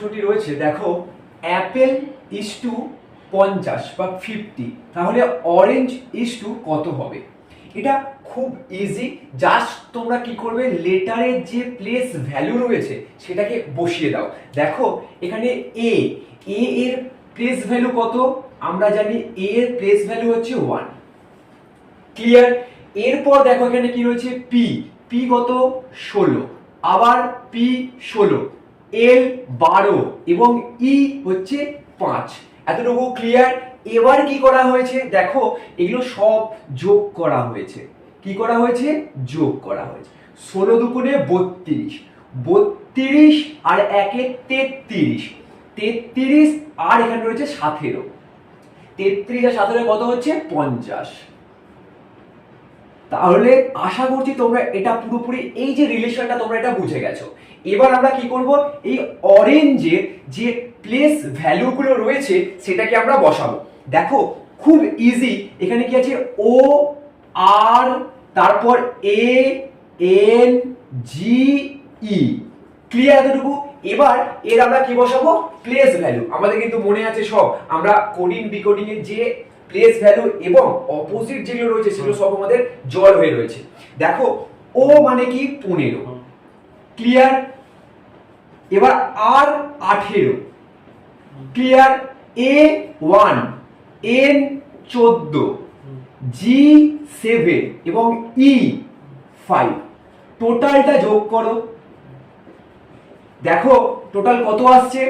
প্রশ্নটি রয়েছে, দেখো অ্যাপেল ইস টু 50 বা 50, তাহলে অরেঞ্জ ইস টু কত হবে? এটা খুব ইজি, জাস্ট তোমরা কি করবে, লেটারের যে প্লেস ভ্যালু রয়েছে সেটাকে বসিয়ে দাও। দেখো এখানে এ এর প্লেস ভ্যালু কত? আমরা জানি এ এর প্লেস ভ্যালু হচ্ছে 1। ক্লিয়ার? এরপর দেখো এখানে কি রয়েছে, পি পি কত? 16, আবার পি 16, এল 12 এবং ই হচ্ছে 5। এতটুকু ক্লিয়ার? এবার কি করা হয়েছে, দেখো এগুলো সব যোগ করা হয়েছে। কি করা হয়েছে? যোগ করা হয়েছে। 16 দুগুণে 32, 32 আর 1 এ 33, 33 আর এখানে রয়েছে 17, 33 আর 17 কত হচ্ছে? 50। তাহলে আশা করছি তোমরা এটা পুরোপুরি এই যে রিলেশনটা তোমরা এটা বুঝে গেছো। এবার আমরা কি করব, এই অরেঞ্জের যে প্লেস ভ্যালুগুলো রয়েছে সেটাকে আমরা বসাবো। দেখো খুব ইজি, এখানে কি আছে? ও আর তারপর A N G E. Clear এতটুকু? এবার এর আমরা কি বসাবো? Place value. আমাদের কিন্তু মনে আছে সব, আমরা কোডিং ডিকোডিং এর যে প্লেস ভ্যালু এবং অপোজিট যেগুলো রয়েছে সেগুলো সব আমাদের জল হয়ে রয়েছে। দেখো ও মানে কি? 15। ক্লিয়ার? এবার আর 18। ক্লিয়ার? এ 1, এন 14, জি 7 এবং ই 5। টোটালটা যোগ করো, দেখো টোটাল কত আসছে।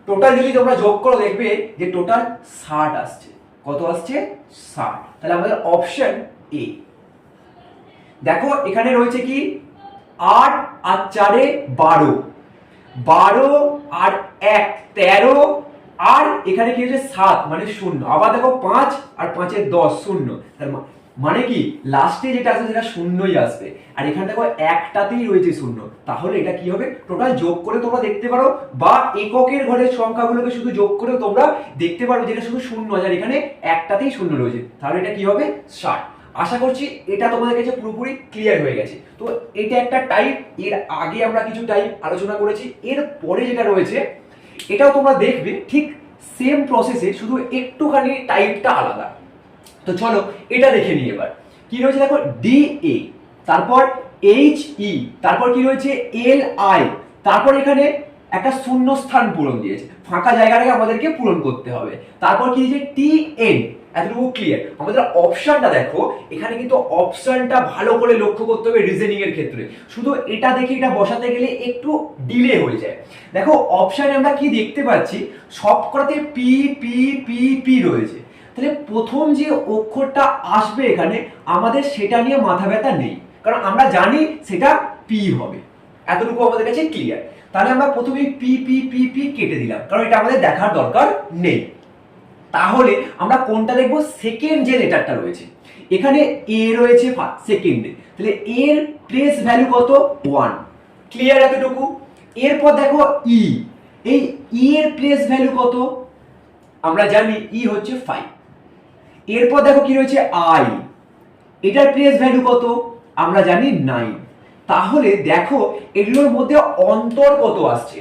টোটাল যদি তোমরা যোগ করো দেখবে যে টোটাল 60 আসছে। কত আসছে? 60। তাহলে আমাদের অপশন এ। দেখো এখানে রয়েছে কি? 8 আর 4 এ 12, 12 আর 1 13, আর এখানে কি হচ্ছে 7 মানে 0। আবার দেখো 5 আর 5 এ 10, 0। তার মানে কি লাস্টে যেটা আসবে সেটা শূন্যই আসবে, আর এখানে দেখো একটাতেই রয়েছে 0। তাহলে এটা কি হবে? টোটাল যোগ করে তোমরা দেখতে পারো, বা এককের ঘরের সংখ্যাগুলোকে শুধু যোগ করে তোমরা দেখতে পারো যেটা শুধু 0 আর এখানে একটাতেই 0 রয়েছে। তাহলে এটা কি হবে? 60। আশা করছি এটা তোমাদের কাছে পুরোপুরি ক্লিয়ার হয়ে গেছে। তো এটা একটা টাইপ, এর আগে আমরা কিছু টাইপ আলোচনা করেছি। এর পরে যেটা রয়েছে এটাও তোমরা দেখবে ঠিক সেম প্রসেসে, শুধু একটুখানি টাইপটা আলাদা। তো চলো এটা দেখে নিই। এবার কি রয়েছে দেখো, ডি এ, তারপর এইচ ই, তারপর কি রয়েছে এল আই, তারপর এখানে একটা শূন্য স্থান পূরণ দিয়েছে, ফাঁকা জায়গাটাকে আমাদেরকে পূরণ করতে হবে। তারপর কি দিয়েছে? T N. এতটুকু ক্লিয়ার? আমাদের অপশনটা দেখো, এখানে কিন্তু অপশনটা ভালো করে লক্ষ্য করতে হবে রিজনিং এর ক্ষেত্রে। শুধু এটা দেখে এটা বসাতে গেলে একটু ডিলে হয়ে যায়। দেখো অপশনে আমরা কি দেখতে পাচ্ছি, সবকটাতে পি পি পি পি রয়েছে। তাহলে প্রথম যে অক্ষরটা আসবে এখানে আমাদের সেটা নিয়ে মাথা ব্যথা নেই, কারণ আমরা জানি সেটা পি হবে। এতটুকু আমাদের কাছে ক্লিয়ার। তাহলে আমরা প্রথমে পি পি পি পি কেটে দিলাম, কারণ এটা আমাদের দেখার দরকার নেই। তাহলে আমরা কোনটা দেখবো? সেকেন্ড যে লেটারটা রয়েছে, এখানে এ রয়েছে সেকেন্ডে, তাহলে এর প্লেস ভ্যালু কত? 1। ক্লিয়ার এতটুকু? এরপর দেখো ই, এই ই এর প্লেস ভ্যালু কত? আমরা জানি ই হচ্ছে 5। এরপর দেখো কি রয়েছে? আই, এটার প্লেস ভ্যালু কত? আমরা জানি 9। তাহলে দেখো এগুলোর মধ্যে অন্তর কত আসছে।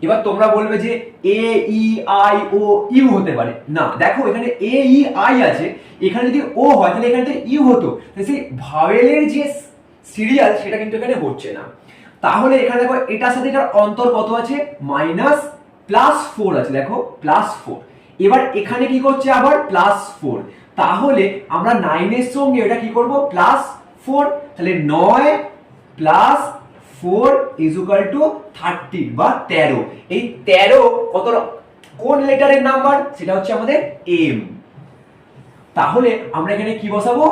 এবার তোমরা বলবে যে এ ই আই ও ইউ হতে পারে না। দেখো এখানে এ ই আই আছে, এখানে যদি ও হয় তাহলে এখানে ইউ হতো। সেই ভাওয়েলের যে সিরিয়াল সেটা কিন্তু এখানে হচ্ছে না। তাহলে এখানে দেখো এটার সাথে এটার অন্তর কত আছে? +4 আছে। দেখো +4। এবার এখানে কি করছে? আবার +4। তাহলে আমরা 9 এর সঙ্গে এটা কি করব? +4। তাহলে 9 +4 = 13 বা 13। এই 13 কত, কোন লেটারের নাম্বার? সেটা হচ্ছে আমাদের এম। তাহলে আমরা এখানে কি বসাবো?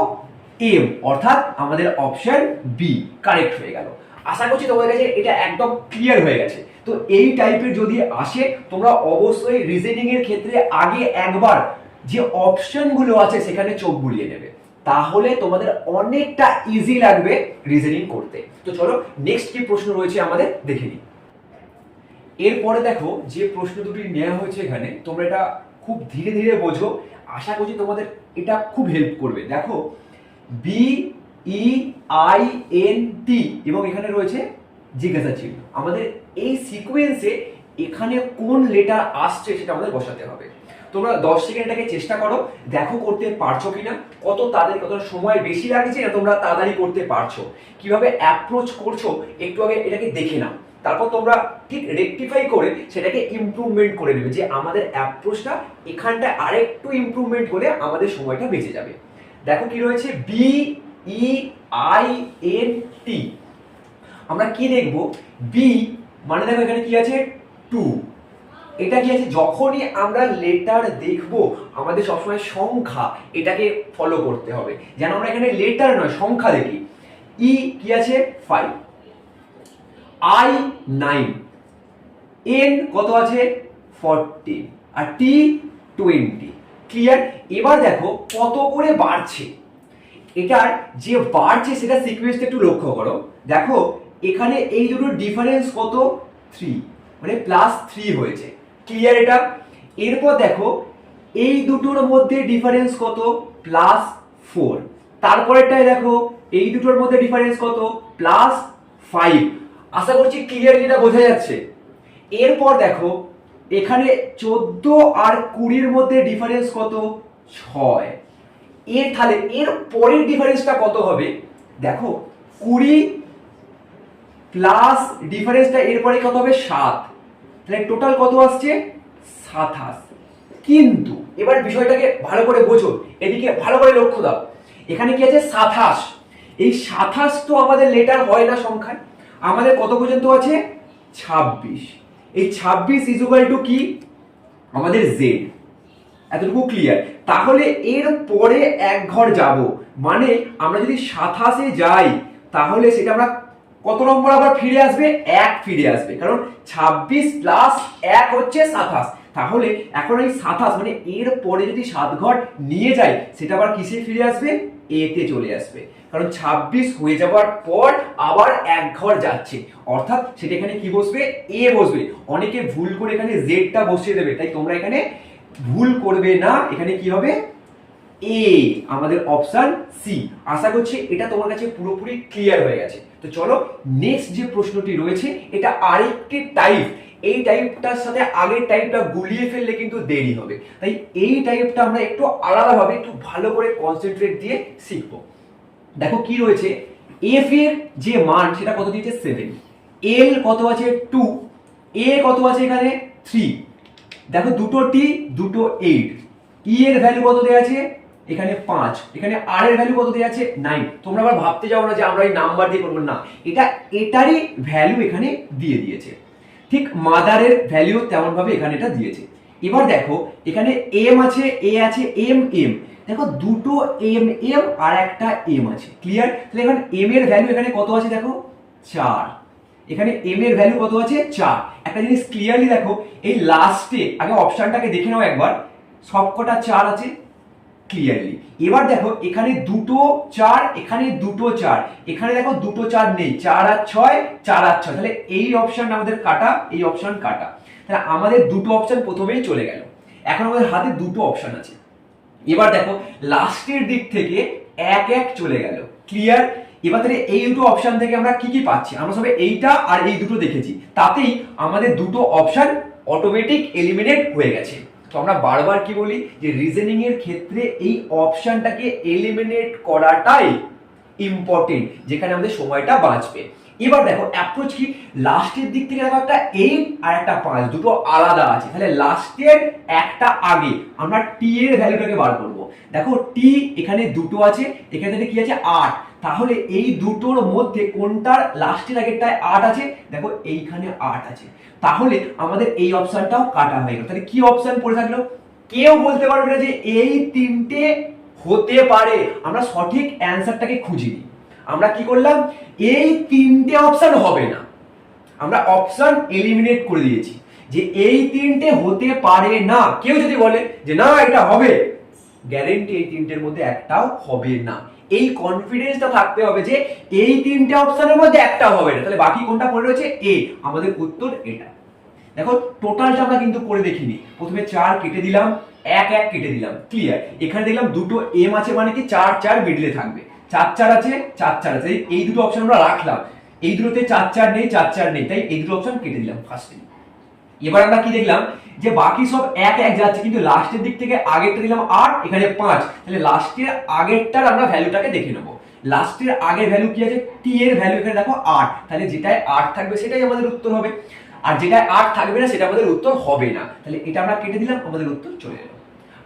এম, অর্থাৎ আমাদের অপশন বি কারেক্ট হয়ে গেল। আশা করছি তোমাদের কাছে এটা একদম ক্লিয়ার হয়ে গেছে। তো এই টাইপের যদি আসে তোমরা অবশ্যই রিজনিং এর ক্ষেত্রে আগে একবার যে অপশনগুলো আছে সেখানে চোখ বুলিয়ে নেবে, তাহলে তোমাদের অনেকটা ইজি লাগবে রিজনিং করতে। তো চলো নেক্সট কি প্রশ্ন রয়েছে আমাদের দেখে নিই। এরপরে দেখো যে প্রশ্ন দুটি নেওয়া হয়েছে এখানে, তোমরা এটা খুব ধীরে ধীরে বোঝো, আশা করছি তোমাদের এটা খুব হেল্প করবে। দেখো B E I N T এবং এখানে রয়েছে জিজ্ঞাসা চিহ্ন। আমাদের এই সিকোয়েন্সে এখানে কোন লেটার আসছে সেটা আমাদের বসাতে হবে। তোমরা 10 সেকেন্ড এটাকে চেষ্টা করো, দেখো করতে পারছো কিনা, কত তাড়াতাড়ি, কত সময় বেশি লাগছে না তোমরা তাড়াতাড়ি করতে পারছো, কিভাবে অ্যাপ্রোচ করছো একটু আগে এটাকে দেখে নাও। তারপর তোমরা ঠিক রেকটিফাই করে সেটাকে ইমপ্রুভমেন্ট করে নেবে, যে আমাদের অ্যাপ্রোচটা এখানটায় আরেকটু ইমপ্রুভমেন্ট হলে আমাদের সময়টা বেঁচে যাবে। দেখো কি রয়েছে, BEINT। আমরা কি দেখবো, বি মানে দেখো এখানে কি আছে, 2। এটা কি আছে, যখনই আমরা লেটার দেখবো আমাদের সবসময় সংখ্যা এটাকে ফলো করতে হবে, যেন আমরা এখানে লেটার নয় সংখ্যা দেখি। ই কি আছে, 5, I 9, N কত আছে, 40, আর T 20। ক্লিয়ার? এবার দেখো কত করে বাড়ছে, এটার যে বাড়ছে সেটা সিকোয়েন্সটা একটু লক্ষ্য করো। দেখো এখানে এই দুটোর ডিফারেন্স কত, 3, মানে +3 হয়েছে। ক্লিয়ার এটা? এরপর দেখো এই দুটোর মধ্যে ডিফারেন্স কত, +4। তারপরেরটায় দেখো এই দুটোর মধ্যে ডিফারেন্স কত, +5। আশা করছি ক্লিয়ার এটা বোঝা যাচ্ছে। এরপর দেখো এখানে 14 আর 20 মধ্যে ডিফারেন্স কত, 6। এর তাহলে এর পরের ডিফারেন্সটা কত হবে, দেখো 20 প্লাস ডিফারেন্সটা এরপরে কত হবে, 7। তাহলে টোটাল কত আসছে, 27। কিন্তু এবার বিষয়টাকে ভালো করে বোঝো, এদিকে ভালো করে লক্ষ্য দাও। এখানে কি আছে, 27। এই 27 তো আমাদের লেটার হয় না সংখ্যায়, আমাদের কত পর্যন্ত আছে, 26। এই 26 ইজ ইকুয়াল টু কি, আমাদের জেড। এতটুকু ক্লিয়ার? তাহলে এর পরে এক ঘর যাব, মানে আমরা যদি 27-এ যাই তাহলে সেটা আমরা কত নম্বর আবার ফিরে আসবে, 1 ফিরে আসবে, কারণ 26 প্লাস 1 হচ্ছে 27। তাহলে এখন এই 27 মানে এর পরে যদি 7 ঘর নিয়ে যাই সেটা আবার কিসে ফিরে আসবে, এ তে চলে আসবে, কারণ 26 হয়ে যাওয়ার পর আবার এক ঘর যাচ্ছে, অর্থাৎ সেটা এখানে কি বসবে, এ বসবে। অনেকে ভুল করে এখানে জেডটা বসিয়ে দেবে, তাই তোমরা এখানে ভুল করবে না, এখানে কি হবে, এ, আমাদের অপশন সি। আশা করছি এটা তোমার কাছে পুরোপুরি ক্লিয়ার হয়ে গেছে। তো চলো নেক্সট যে প্রশ্নটি রয়েছে এটা আরেকটি টাইপ, এই টাইপটার সাথে আগের টাইপটা গুলিয়ে ফেললে কিন্তু দেরি হবে, তাই এই টাইপটা আমরা একটু আলাদাভাবে একটু ভালো করে কনসেন্ট্রেট দিয়ে শিখবো। দেখো কি রয়েছে, এফ এর যে মান সেটা কত দিয়েছে, 7, এল কত আছে, 2, এ কত আছে এখানে, 3, দেখো দুটো টি দুটো 8, ই এর ভ্যালু কত দেওয়া আছে এখানে, 5, এখানে আর এর ভ্যালু কত দেওয়া আছে, 9। তোমরা আবার ভাবতে যাও না যে আমরা এই নাম্বার দিয়ে করবো না, এটা এটারই ভ্যালু এখানে দিয়ে দিয়েছে। ঠিক মাদারের ভ্যালু তেমন ভাবে এখানে এটা দিয়েছে। এবার দেখো এখানে এম আছে, এ আছে, এম এম, দেখো দুটো এম এম আর একটা এম আছে। ক্লিয়ার? তাহলে এখন এম এর ভ্যালু এখানে কত আছে, দেখো 4, এখানে এম এর ভ্যালু কত আছে, 4। একটা জিনিস ক্লিয়ারলি দেখো, এই লাস্টে আগে অপশনটাকে দেখে নাও একবার, সবকটা 4 আছে ক্লিয়ারলি। এবার দেখো এখানে দুটো 4, এখানে দুটো 4, এখানে দেখো দুটো 4 নেই, 4 আর 6, 4 আর 6, তাহলে এই অপশন আমাদের কাটা, এই অপশন কাটা, তাহলে আমাদের দুটো অপশন প্রথমেই চলে গেল। এখন আমাদের হাতে দুটো অপশন আছে। এবার দেখো লাস্টের দিক থেকে 1 1 চলে গেল। ক্লিয়ার? এবার তাহলে এই দুটো অপশন থেকে আমরা কি কি পাচ্ছি, আমরা সবে এইটা আর এই দুটো দেখেছি, তাতেই আমাদের দুটো অপশন অটোমেটিক এলিমিনেট হয়ে গেছে। তো আমরা বারবার কি বলি যে রিজনিং এর ক্ষেত্রে এই অপশনটাকে এলিমিনেট করাটাই ইম্পর্টেন্ট, যেখানে আমাদের সময়টা বাঁচবে। এবার দেখো অ্যাপ্রোচ কি, লাস্টের দিক থেকে দেখো একটা 8 আর একটা 5, দুটো আলাদা আছে, তাহলে লাস্টের একটা আগে আমরা টি এর ভ্যালুটাকে বার করব। দেখো টি এখানে দুটো আছে, এখানে কি আছে, 8, তাহলে এই দুটোর মধ্যে কোনটার লাস্টের আগেরটায় 8 আছে, দেখো এইখানে 8 আছে, তাহলে আমাদের এই অপশনটাও কাটা হয়ে গেল। তাহলে কি অপশন পড়ে থাকলো, কেউ বলতে পারবে না যে এই তিনটে হতে পারে, আমরা সঠিক অ্যান্সারটাকে খুঁজিনি। আমরা কি করলাম, এই তিনটে অপশন হবে না, আমরা অপশন এলিমিনেট করে দিয়েছি, যে এই তিনটে হতে পারে না। কেউ যদি বলে যে না এটা হবে, গ্যারেন্টি এই তিনটের মধ্যে একটাও হবে না, এই কনফিডেন্সটা থাকতে হবে যে এই তিনটে অপশনের মধ্যে একটা হবে না, তাহলে বাকি কোনটা পড়ে রয়েছে, এ, আমাদের উত্তর এটা। দেখো টোটালটা আমরা কিন্তু করে দেখিনি, প্রথমে 4 কেটে দিলাম, 1 1 কেটে দিলাম। ক্লিয়ার? এখানে দেখলাম দুটো এম আছে, মানে কি 4 4 মিডলে থাকবে, 4 4 আছে, 4 4 আছে, এই দুটো অপশন আমরা রাখলাম, এই দুটোতে 4 4 নেই, 4 4 নেই, তাই এই দুটো অপশন কেটে দিলাম ফার্স্টে। এবার আমরা কি দেখলাম যে বাকি সব এক এক যাচ্ছে, কিন্তু লাস্টের দিক থেকে আগেরটা দিলাম 8, এখানে 5, তাহলে লাস্টের আগেরটার আমরা ভ্যালুটাকে দেখে নেব। লাস্টের আগের ভ্যালু কি আছে, টি এর ভ্যালু এখানে দেখো 8, তাহলে যেটায় 8 থাকবে সেটাই আমাদের উত্তর হবে, আর যেটায় 8 থাকবে না সেটা আমাদের উত্তর হবে না। তাহলে এটা আমরা কেটে দিলাম, আমাদের উত্তর চলে এলো।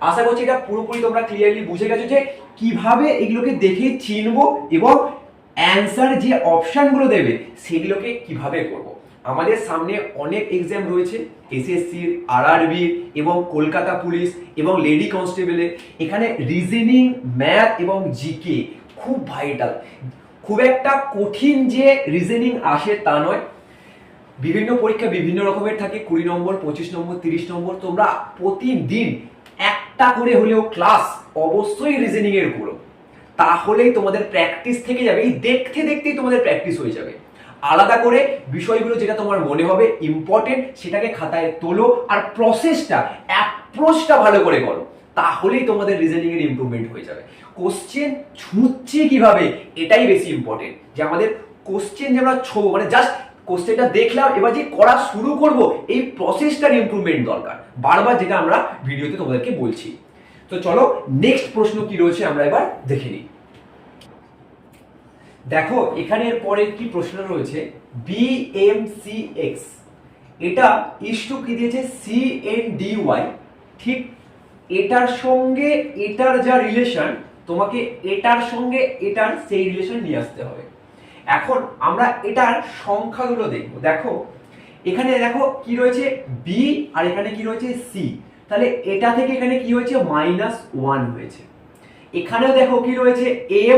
আশা করছি এটা পুরোপুরি তোমরা ক্লিয়ারলি বুঝে গেছো যে কিভাবে এগুলোকে দেখে চিনবো এবং অ্যান্সার যে অপশনগুলো দেবে সেগুলোকে কিভাবে করব। আমাদের সামনে অনেক এক্সাম রয়েছে, এসএসসির, আরআরবির এবং কলকাতা পুলিশ এবং লেডি কনস্টেবলের। এখানে রিজনিং, ম্যাথ এবং জিকে খুব ভাইটাল। খুব একটা কঠিন যে রিজনিং আসে তা নয়, বিভিন্ন পরীক্ষা বিভিন্ন রকমের থাকে, 20 নম্বর, 25 নম্বর, 30 নম্বর। তোমরা প্রতিদিন একটা করে হলেও ক্লাস অবশ্যই রিজনিং এর করো, তাহলেই তোমাদের প্র্যাকটিস থেকে যাবে। এই দেখতে দেখতেই তোমাদের প্র্যাকটিস হয়ে যাবে। আলাদা করে বিষয়গুলো যেটা তোমার মনে হবে ইম্পর্টেন্ট সেটাকে খাতায় তোলো, আর প্রসেসটা, অ্যাপ্রোচটা ভালো করে করো, তাহলেই তোমাদের রিজনিং এর ইমপ্রুভমেন্ট হয়ে যাবে। কোশ্চেন ছুঁচ্ছি কিভাবে এটাই বেশি ইম্পর্টেন্ট, যে আমাদের কোশ্চেন যে আমরা ছোবো, মানে জাস্ট কোশ্চেনটা দেখলাম এবার যে করা শুরু করব, এই প্রসেসটার ইমপ্রুভমেন্ট দরকার বারবার, যেটা আমরা ভিডিওতে তোমাদেরকে বলছি। তো চলো নেক্সট প্রশ্ন কি রয়েছে আমরা এবার দেখে নিই। দেখো এখানে পরে কি প্রশ্ন রয়েছে, BMCX, এটা ইস্টু কি দিয়েছে CNDY, ঠিক এটার সঙ্গে এটার যা রিলেশন, তোমাকে এটার সঙ্গে এটার সেই রিলেশন নিয়ে আসতে হবে। এখন আমরা এটার সংখ্যাগুলো দেখব। দেখো এখানে দেখো কি রয়েছে B, আর এখানে কি রয়েছে C, তাহলে এটা থেকে এখানে কি হয়েছে -1 হয়েছে। এখানেও দেখো কি রয়েছে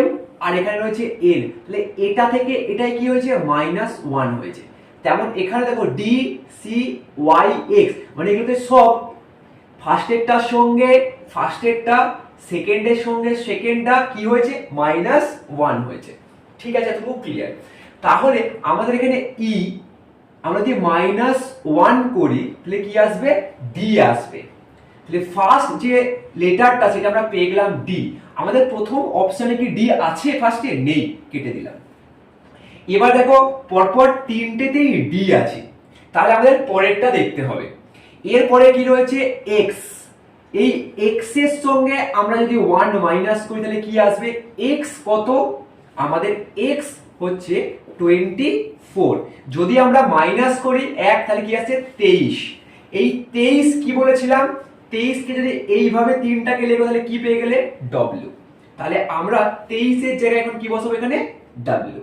M, আর এখানে রয়েছে N, তাহলে এটা থেকে এটাই কি হয়েছে -1 হয়েছে। তেমন এখানে দেখো D C Y X, মানে এগুলোতে সব ফার্স্টেরটার সঙ্গে ফার্স্টেরটা, সেকেন্ডের সঙ্গে সেকেন্ডটা কি হয়েছে -1 হয়েছে। ঠিক আছে, এতটুকু ক্লিয়ার। তাহলে আমাদের এখানে E, আমরা যদি -1 করি তাহলে কি আসবে, D আসবে। তাহলে ফার্স্ট যে লেটারটা সেটা আমরা পেয়ে গেলাম D। আমাদের প্রথম অপশনে কি D আছে ফার্স্টে? নেই, কেটে দিলাম। এবার দেখো পরপর তিনটেতেই D আছে, তাহলে আমাদের পরেরটা দেখতে হবে। এরপরে কি রয়েছে X, এই X এর সঙ্গে আমরা যদি 1 মাইনাস করি তাহলে কি আসবে, X কত, আমাদের X হচ্ছে 24। যদি আমরা মাইনাস করি 1 তাহলে কি আসছে 23। এই 23 কি বলেছিলাম, 23 কে যদি এইভাবে তিনটাকে লেখো তাহলে কি পেয়ে গেলে W। তাহলে আমরা 23 এর জায়গায় এখন কি বসাবো, এখানে W।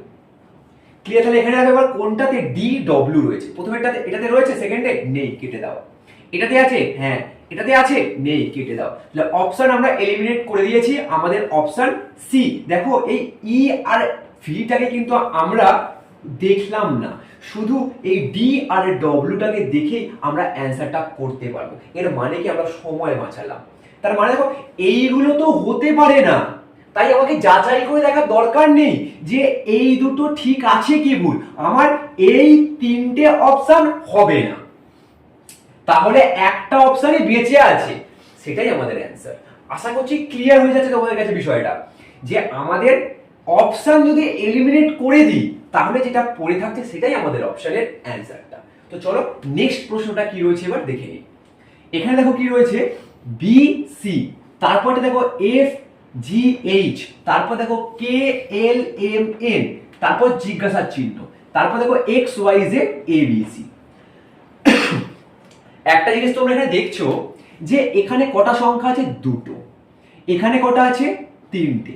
ক্লিয়ার? তাহলে এখানে দেখো এবার কোনটাতে DW রয়েছে, প্রথমেরটাতে এটাতে রয়েছে, সেকেন্ডে নেই, কেটে দাও। এটাতে আছে, হ্যাঁ। এটাতে আছে, নেই, কেটে দাও। তাহলে অপশন আমরা এলিমিনেট করে দিয়েছি, আমাদের অপশন সি। দেখো এই ই আর ভিটাকে কিন্তু আমরা দেখলাম না, শুধু এই ডি আর ডব্লিউটাকে দেখেই আমরা অ্যান্সারটা করতে পারবো। এর মানে কি, আমরা সময় বাঁচালাম। তার মানে দেখো এইগুলো তো হতে পারে না, তাই আমাকে যাচাই করে দেখার দরকার নেই যে এই দুটো ঠিক আছে কি ভুল, আমার এই তিনটে অপশন হবে না, তাহলে একটা অপশনই বেঁচে আছে, সেটাই আমাদের অ্যান্সার। আশা করছি ক্লিয়ার হয়ে যাচ্ছে তোমাদের কাছে বিষয়টা, যে আমাদের অপশন যদি এলিমিনেট করে দিই তাহলে যেটা পড়ে থাকছে সেটাই আমাদের অপশনের অ্যান্সারটা। তো চলো নেক্সট প্রশ্নটা কি রয়েছে এবার দেখে নিই। এখানে দেখো কি রয়েছে বি সি, তারপরে দেখো এফ জি এইচ, তারপর দেখো কে এল এম এন, তারপর জিজ্ঞাসার চিহ্ন, তারপর দেখো x Y Z A B C. একটা জিনিস তোমরা এখানে দেখছো যে এখানে কটা সংখ্যা আছে, দুটো। এখানে কটা আছে, তিনটে।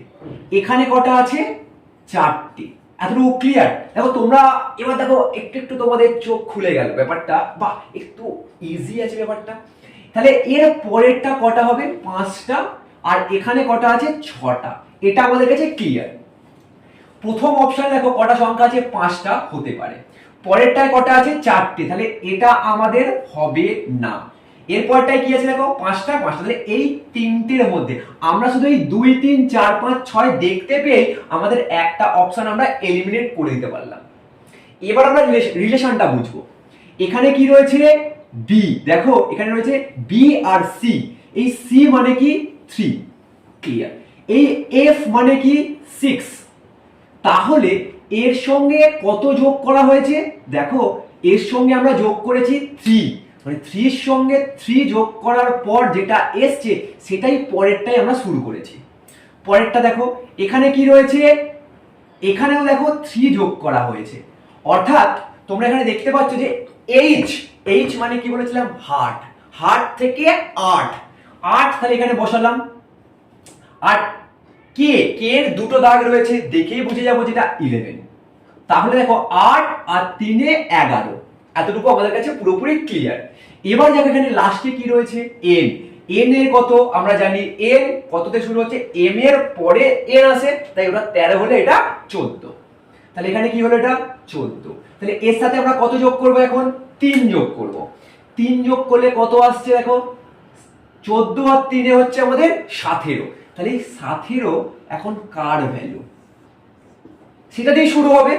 এখানে কটা আছে, চারটে। এতটুকু ক্লিয়ার? দেখো তোমরা এবার দেখো একটু একটু তোমাদের চোখ খুলে গেল ব্যাপারটা, বাহ একটু ইজি আছে ব্যাপারটা। তাহলে এর পরেরটা কটা হবে, পাঁচটা, আর এখানে কটা আছে, ছটা। এটা আমাদের কাছে ক্লিয়ার। প্রথম অপশনে দেখো কটা সংখ্যা আছে, পাঁচটা হতে পারে। পরেরটায় কটা আছে, চারটে, তাহলে এটা আমাদের হবে না। এরপরটায় কি আছে দেখো, পাঁচটা পাঁচটা, তাহলে এই তিনটের মধ্যে আমরা শুধু এই 2 3 4 5 6 দেখতে পেয়ে আমাদের একটা অপশন আমরা এলিমিনেট করে দিতে পারলাম। এবার আমরা রিলেশনটা বুঝবো। এখানে কি রয়েছে, বি, দেখো এখানে রয়েছে বি আর সি। এই সি মানে কি 3, ক্লিয়ার। এই এফ মানে কি 6, তাহলে এর সঙ্গে কত যোগ করা হয়েছে, দেখো এর সঙ্গে আমরা যোগ করেছি 3, মানে 3 সঙ্গে 3 যোগ করার পর যেটা এসছে সেটাই পরেরটাই আমরা শুরু করেছি। পরেরটা দেখো এখানে কি রয়েছে, এখানেও দেখো 3 যোগ করা হয়েছে, অর্থাৎ তোমরা এখানে দেখতে পাচ্ছ যে এইচ মানে কি বলেছিলাম হার্ট, হার্ট থেকে 8 তাহলে এখানে বসালাম। আর কে এর দুটো দাগ রয়েছে, দেখেই বুঝে যাবো যেটা 11। তাহলে দেখো 8 আর 3 এ 11, এতটুকু আমাদের কাছে পুরোপুরি ক্লিয়ার। এবার দেখো এখানে লাস্টে কি রয়েছে এন এর কত আমরা জানি, এন কততে শুরু হচ্ছে, এম এর পরে এন আসে, তাই ওটা 13 হলে এটা 14। তাহলে এখানে কি হলো, এটা 14। তাহলে এর সাথে আমরা কত যোগ করব, এখন 3 যোগ করব। 3 যোগ করলে কত আসছে দেখো, 14 আর 3 হচ্ছে আমাদের 17। তাহলে এই 17 এখন কার ভ্যালু, সেটা দিয়ে শুরু হবে।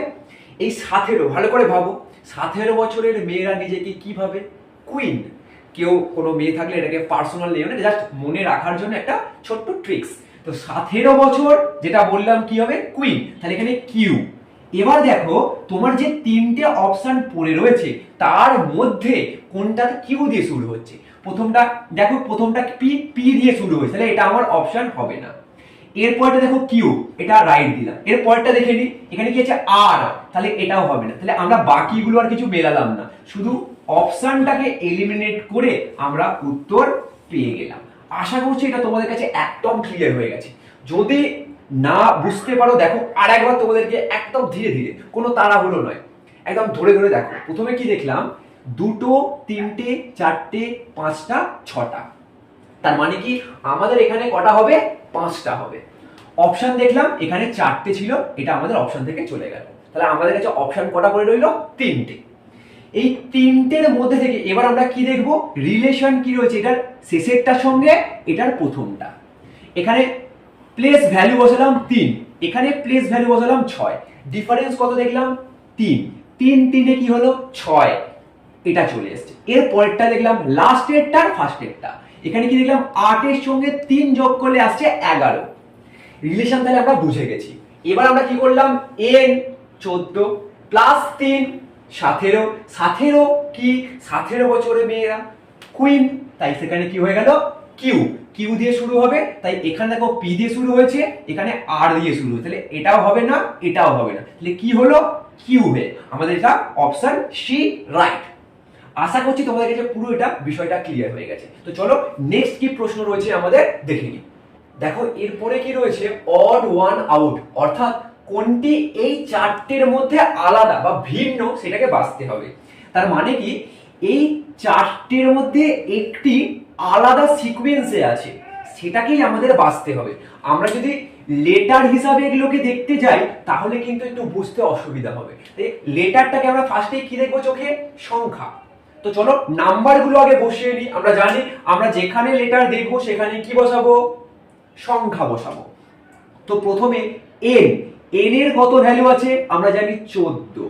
এই 17 ভালো করে ভাবো, 17 বছরের মেয়েরা নিজেকে কি ভাবে, কুইন। কেউ কোনো মেয়ে থাকলে এটাকে পার্সোনাল নেই, মানে জাস্ট মনে রাখার জন্য একটা ছোট্ট ট্রিক্স। তো 17 বছর যেটা বললাম কি হবে, কুইন। তাহলে এখানে কিউ। এবার দেখো তোমার যে 3টে অপশন পড়ে রয়েছে তার মধ্যে কোনটা কিউ দিয়ে শুরু হচ্ছে। প্রথমটা দেখো, প্রথমটা পি দিয়ে শুরু হয়েছে, তাহলে এটা আমার অপশন হবে না। এরপরটা দেখো কিউ, এটা রাইট দিলাম। এরপরটা দেখে নি, এখানে কি আছে আর, তাহলে এটাও হবে না। তাহলে আমরা বাকিগুলো আর কিছু মেলালাম না, শুধু অপশনটাকে এলিমিনেট করে আমরা উত্তর পেয়ে গেলাম। আশা করছি এটা তোমাদের কাছে একদম ক্লিয়ার হয়ে গেছে। যদি না বুঝতে পারো দেখো আর একবার তোমাদেরকে একদম ধীরে ধীরে, কোনো তাড়াহুড়ো নয়, একদম ধরে ধরে দেখো। প্রথমে কি দেখলাম, 2, 3, 4, 5, 6টা, তার মানে কি আমাদের এখানে কটা হবে, 5টা হবে। অপশন দেখলাম এখানে 4টে ছিল, এটা আমাদের অপশন থেকে চলে গেল। তাহলে আমাদের কাছে অপশন কটা পড়ে রইল, 3টে। এই 3টের মধ্যে থেকে এবার আমরা কি দেখব, রিলেশন কি রয়েছে এটার শেষেরটার সঙ্গে এটার প্রথমটা। এখানে প্লেস ভ্যালু বসালাম 3, এখানে প্লেস ভ্যালু বসালাম 6, ডিফারেন্স কত দেখলাম 3, 3 কি হলো 6, এটা চলে এসেছে। এর পরেরটা দেখলাম লাস্টেরটা আর ফার্স্টেরটা, এখানে কি দেখলাম 8 এর সঙ্গে 3 যোগ করলে আসছে 11। রিলেশন তাহলে আমরা বুঝে গেছি। এবার আমরা কি করলাম, এন 14 প্লাস 3 17, 17 কি 17 বছরের মেয়েরা কুইন, তাই সেখানে কি হয়ে গেল কিউ দিয়ে শুরু হবে। তাই এখানে দেখো পি দিয়ে শুরু হয়েছে, এখানে আর দিয়ে শুরু হয়েছে, তাহলে এটাও হবে না এটাও হবে না, তাহলে কি হলো কিউ হয়ে আমাদের এটা অপশন সি রাইট। আশা করছি তোমাদের কাছে পুরো এটা বিষয়টা ক্লিয়ার হয়ে গেছে। তো চলো নেক্সট কি প্রশ্ন রয়েছে আমাদের দেখে নিই। দেখো এরপরে কি রয়েছে, অড ওয়ান আউট, অর্থাৎ কোনটি এই 4টের মধ্যে আলাদা বা ভিন্ন সেটাকে বাছতে হবে। তার মানে কি এই 4টের মধ্যে একটি আলাদা সিকোয়েন্সে আছে, সেটাকেই আমাদের বাছতে হবে। আমরা যদি লেটার হিসাবে এগুলোকে দেখতে যাই তাহলে কিন্তু একটু বুঝতে অসুবিধা হবে। লেটারটাকে আমরা ফার্স্টেই কি দেখবো, চোখে সংখ্যা। তো চলো নাম্বারগুলো আগে বসিয়ে নিই। আমরা জানি আমরা যেখানে লেটার দেখবো সেখানে কি বসাবো, সংখ্যা বসাবো। তো প্রথমে এন এর কত ভ্যালু আছে আমরা জানি 14,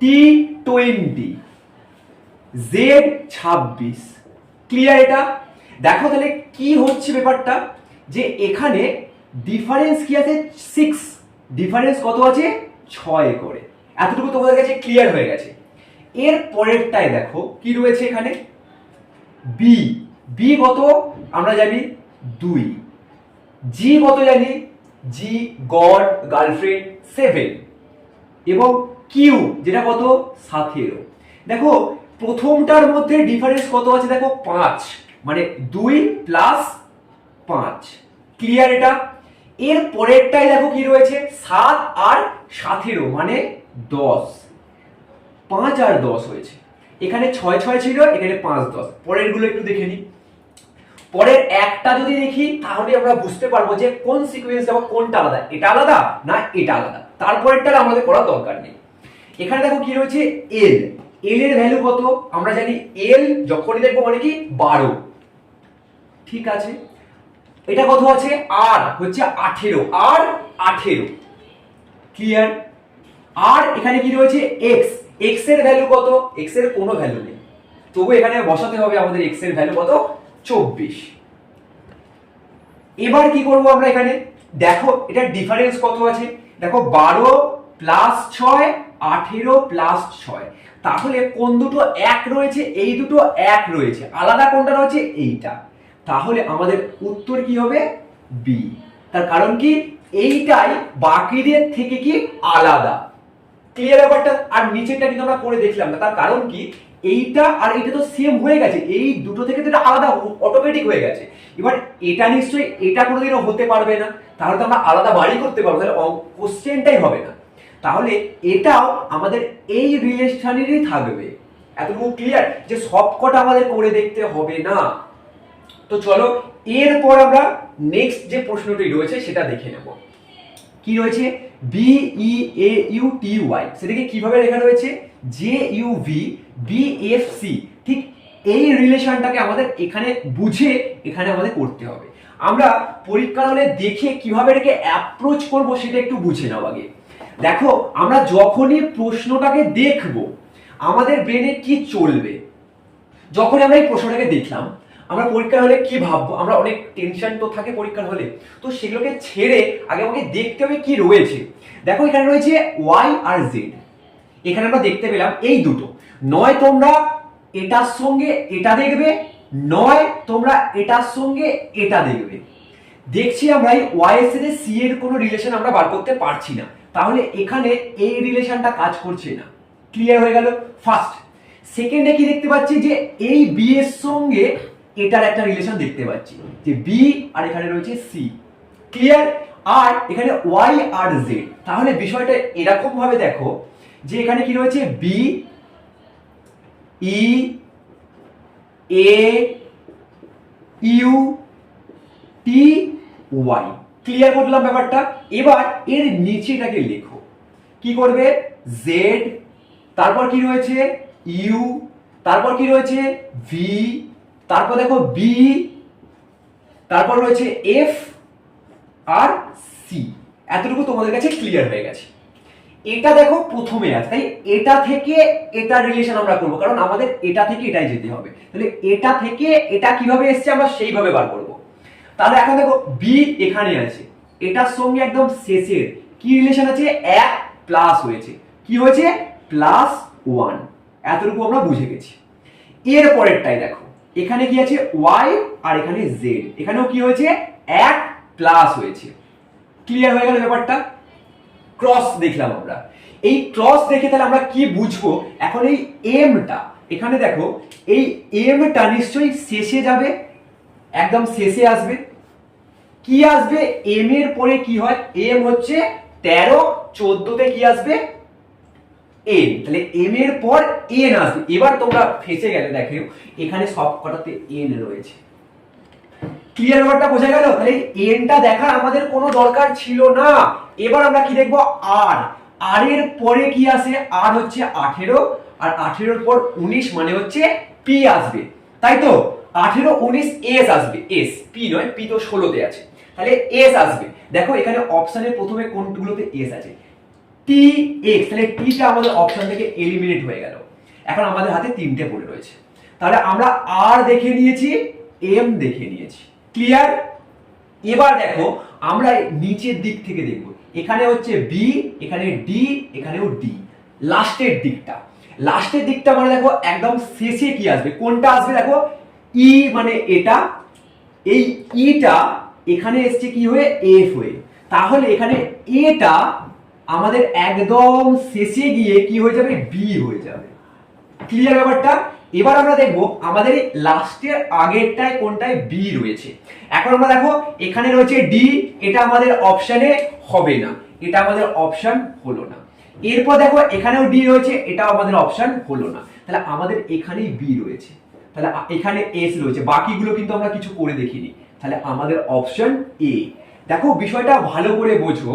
টি 20, জেড 26। ক্লিয়ার এটা? দেখো তাহলে কি হচ্ছে ব্যাপারটা, যে এখানে ডিফারেন্স কি আছে 6, ডিফারেন্স কত আছে 6 করে। এতটুকু তোমাদের কাছে ক্লিয়ার হয়ে গেছে। এর পরেরটায় দেখো কি রয়েছে, এখানে বি কত আমরা জানি 2, জি কত জানি, জি গড গার্লফ্রেন্ড 7, এবং কিউ যেটা কত 17। দেখো প্রথমটার মধ্যে ডিফারেন্স কত আছে দেখো 5, মানে 2 প্লাস 5। ক্লিয়ার এটা? এর পরেরটাই দেখো কি রয়েছে 7 আর 17, মানে 10, 5 আর 10 হয়েছে। এখানে 6 ছিল, এখানে 5 10। পরের গুলো একটু দেখে নিই। পরের একটা যদি দেখি তাহলে আমরা বুঝতে পারবো যে কোন সিকোয়েন্স বা কোনটা আলাদা, এটা আলাদা না এটা আলাদা। তারপরেরটা আমাদের করার দরকার নেই। এখানে দেখো কি রয়েছে এল এর ভ্যালু কত আমরা জানি, এল যখনই দেখবো মানে কি 12। ঠিক আছে, এটা কত আছে আর হচ্ছে 18, আর 18। ক্লিয়ার? আর এখানে কি রয়েছে এক্স এর ভ্যালু কত, এক্স এর কোনো ভ্যালু নেই, তবু এখানে বসাতে হবে আমাদের এক্স এর ভ্যালু কত 24। এবার কি করব আমরা, এখানে দেখো এটা ডিফারেন্স কত আছে, দেখো 12 প্লাস 6 18 প্লাস 6। তাহলে কোন দুটো এক রয়েছে? এই দুটো এক রয়েছে, আলাদা কোনটা রয়েছে? এইটা। তাহলে আমাদের উত্তর কি হবে? বি। তার কারণ কি? এইটাই বাকিদের থেকে কি আলাদা। ক্লিয়ার ব্যাপারটা? আর নিচেরটা কিন্তু আমরা করে দেখলাম না, তার কারণ কি? এইটা আর এইটা তো সেম হয়ে গেছে, এই দুটো থেকে তো এটা আলাদা অটোমেটিক হয়ে গেছে। এবার এটা নিশ্চয়ই এটা কোনোদিনও হতে পারবে না, তাহলে তো আমরা আলাদা বাড়ি করতে পারবো, তাহলে কোশ্চেনটাই হবে না। তাহলে এটাও আমাদের এই রিলেশনেরই থাকবে। এতটুকু ক্লিয়ার যে সবকটা আমাদের করে দেখতে হবে না। তো চলো এরপর আমরা নেক্সট যে প্রশ্নটি রয়েছে সেটা দেখে নেব। কি রয়েছে? BEAUTY, সেটাকে কিভাবে লেখা রয়েছে? JUVBFC। ঠিক এই রিলেশনটাকে আমাদের এখানে বুঝে এখানে আমাদের করতে হবে। আমরা পরীক্ষার হলে দেখে কিভাবে এটাকে অ্যাপ্রোচ করব সেটা একটু বুঝে নাও আগে। দেখো, আমরা যখনই প্রশ্নটাকে দেখব আমাদের ব্রেনে কি চলবে? যখন আমরা এই প্রশ্নটাকে দেখলাম, আমরা পরীক্ষার হলে কি ভাববো? আমরা অনেক টেনশন তো থাকে পরীক্ষার হলে, তো সেগুলোকে ছেড়ে আগে আমাকে দেখতে হবে কি রয়েছে। দেখো এখানে রয়েছে ওয়াই আর জেড। এখানে আমরা দেখতে পেলাম এই দুটো, নয় তোমরা এটার সঙ্গে এটা দেখবে, নয় তোমরা এটার সঙ্গে এটা দেখবে। দেখছি আমরা এই ওয়াই এর সাথে সি এর কোনো রিলেশন আমরা বার করতে পারছি না, তাহলে এখানে এই রিলেশনটা কাজ করছে না। ক্লিয়ার হয়ে গেল ফার্স্ট। সেকেন্ডে কি দেখতে পাচ্ছি? যে এই বি এর সঙ্গে এটার একটা রিলেশন দেখতে পাচ্ছি, যে বি আর এখানে রয়েছে সি। ক্লিয়ার? আর এখানে ওয়াই আর জেড। তাহলে বিষয়টা এরকম ভাবে দেখো যে এখানে কি রয়েছে? B E A U T Y. Clear করলাম ব্যাপারটা? এবার এর নিচেটাকে লেখো। কি করবে? জেড, তারপর কি রয়েছে? ইউ, তারপর কি রয়েছে? ভি, তারপর দেখো বি, তারপর রয়েছে এফ আর সি। এতটুকু তোমাদের কাছে ক্লিয়ার হয়ে গেছে। এটা দেখো প্রথমে আছে, তাই এটা থেকে এটা রিলেশন আমরা করব, কারণ আমাদের এটা থেকে এটাই যেতে হবে। তাহলে এটা থেকে এটা কিভাবে এসছে আমরা সেইভাবে বার করব। তাহলে এখন দেখো বি এখানে আছে, এটার সঙ্গে একদম শেষের কি রিলেশন আছে? এক প্লাস হয়েছে, কি হয়েছে? Plus one. এতটুকু আমরা বুঝে গেছি। এর পরেরটাই দেখো, এখানে কি আছে? ওয়াই আর এখানে জেড, এখানেও কি হয়েছে? এক প্লাস হয়েছে। ক্লিয়ার হয়ে গেল ব্যাপারটা? ক্রস দেখলাম আমরা। এই ক্রস দেখে তাহলে আমরা কি বুঝবো? এখন এই এমটা এখানে দেখো, এই এমটা নিশ্চয়ই শেষে যাবে, একদম শেষে আসবে। কি আসবে? এম এর পরে কি হয়? এম হচ্ছে 13, 14তে কি আসবে? এন। তাহলে এম এর পর এন আসবে। এবার তোমরা ফেসে গেলে দেখো এখানে সব কটাতে এন রয়েছে। ক্লিয়ার ব্যাপারটা বোঝা গেল? তাহলে এনটা দেখার আমাদের কোনো দরকার ছিল না। এবার আমরা কি দেখবো? আর। আর এর পরে কি আসে? আর হচ্ছে 18, আর 18 এর পর 19 মানে হচ্ছে পি আসবে, তাই তো? 18, 19 এস আসবে, এস, পি নয়, পি তো 16তে আছে। তাহলে এস আসবে। দেখো এখানে অপশনের প্রথমে কোনগুলোতে এস আছে? T X. তাহলে টিটা আমাদের অপশন থেকে এলিমিনেট হয়ে গেল। এখন আমাদের হাতে তিনটে পড়ে রয়েছে। তাহলে আমরা আর দেখে নিয়েছি, এম দেখে নিয়েছি। ক্লিয়ার? এবার দেখো আমরা নিচের দিক থেকে দেখব। এখানে হচ্ছে বি, এখানে ডি, এখানেও ডি। লাস্টের দিকটা, লাস্টের দিকটা মানে দেখো একদম শেষে কি আসবে? কোনটা আসবে? দেখো ই, মানে এটা, এই ইটা এখানে এসছে কি হয়ে? এফ হয়ে। তাহলে এখানে এটা আমাদের একদম শেষে গিয়ে কি হয়ে যাবে? বি হয়ে যাবে। ক্লিয়ার ব্যাপারটা? এবার আমরা দেখবো আমাদের লাস্টের আগেরটায় কোনটায় বি রয়েছে। এখন আমরা দেখো এখানে রয়েছে ডি, এটা আমাদের অপশনে হবে না, এটা আমাদের অপশন হলো না। এরপর দেখো এখানেও ডি রয়েছে, এটা আমাদের অপশন হলো না। তাহলে আমাদের এখানেই বি রয়েছে, তাহলে এখানে এস রয়েছে, বাকিগুলো কিন্তু আমরা কিছু করে দেখিনি। তাহলে আমাদের অপশন এ। দেখো বিষয়টা ভালো করে বোঝো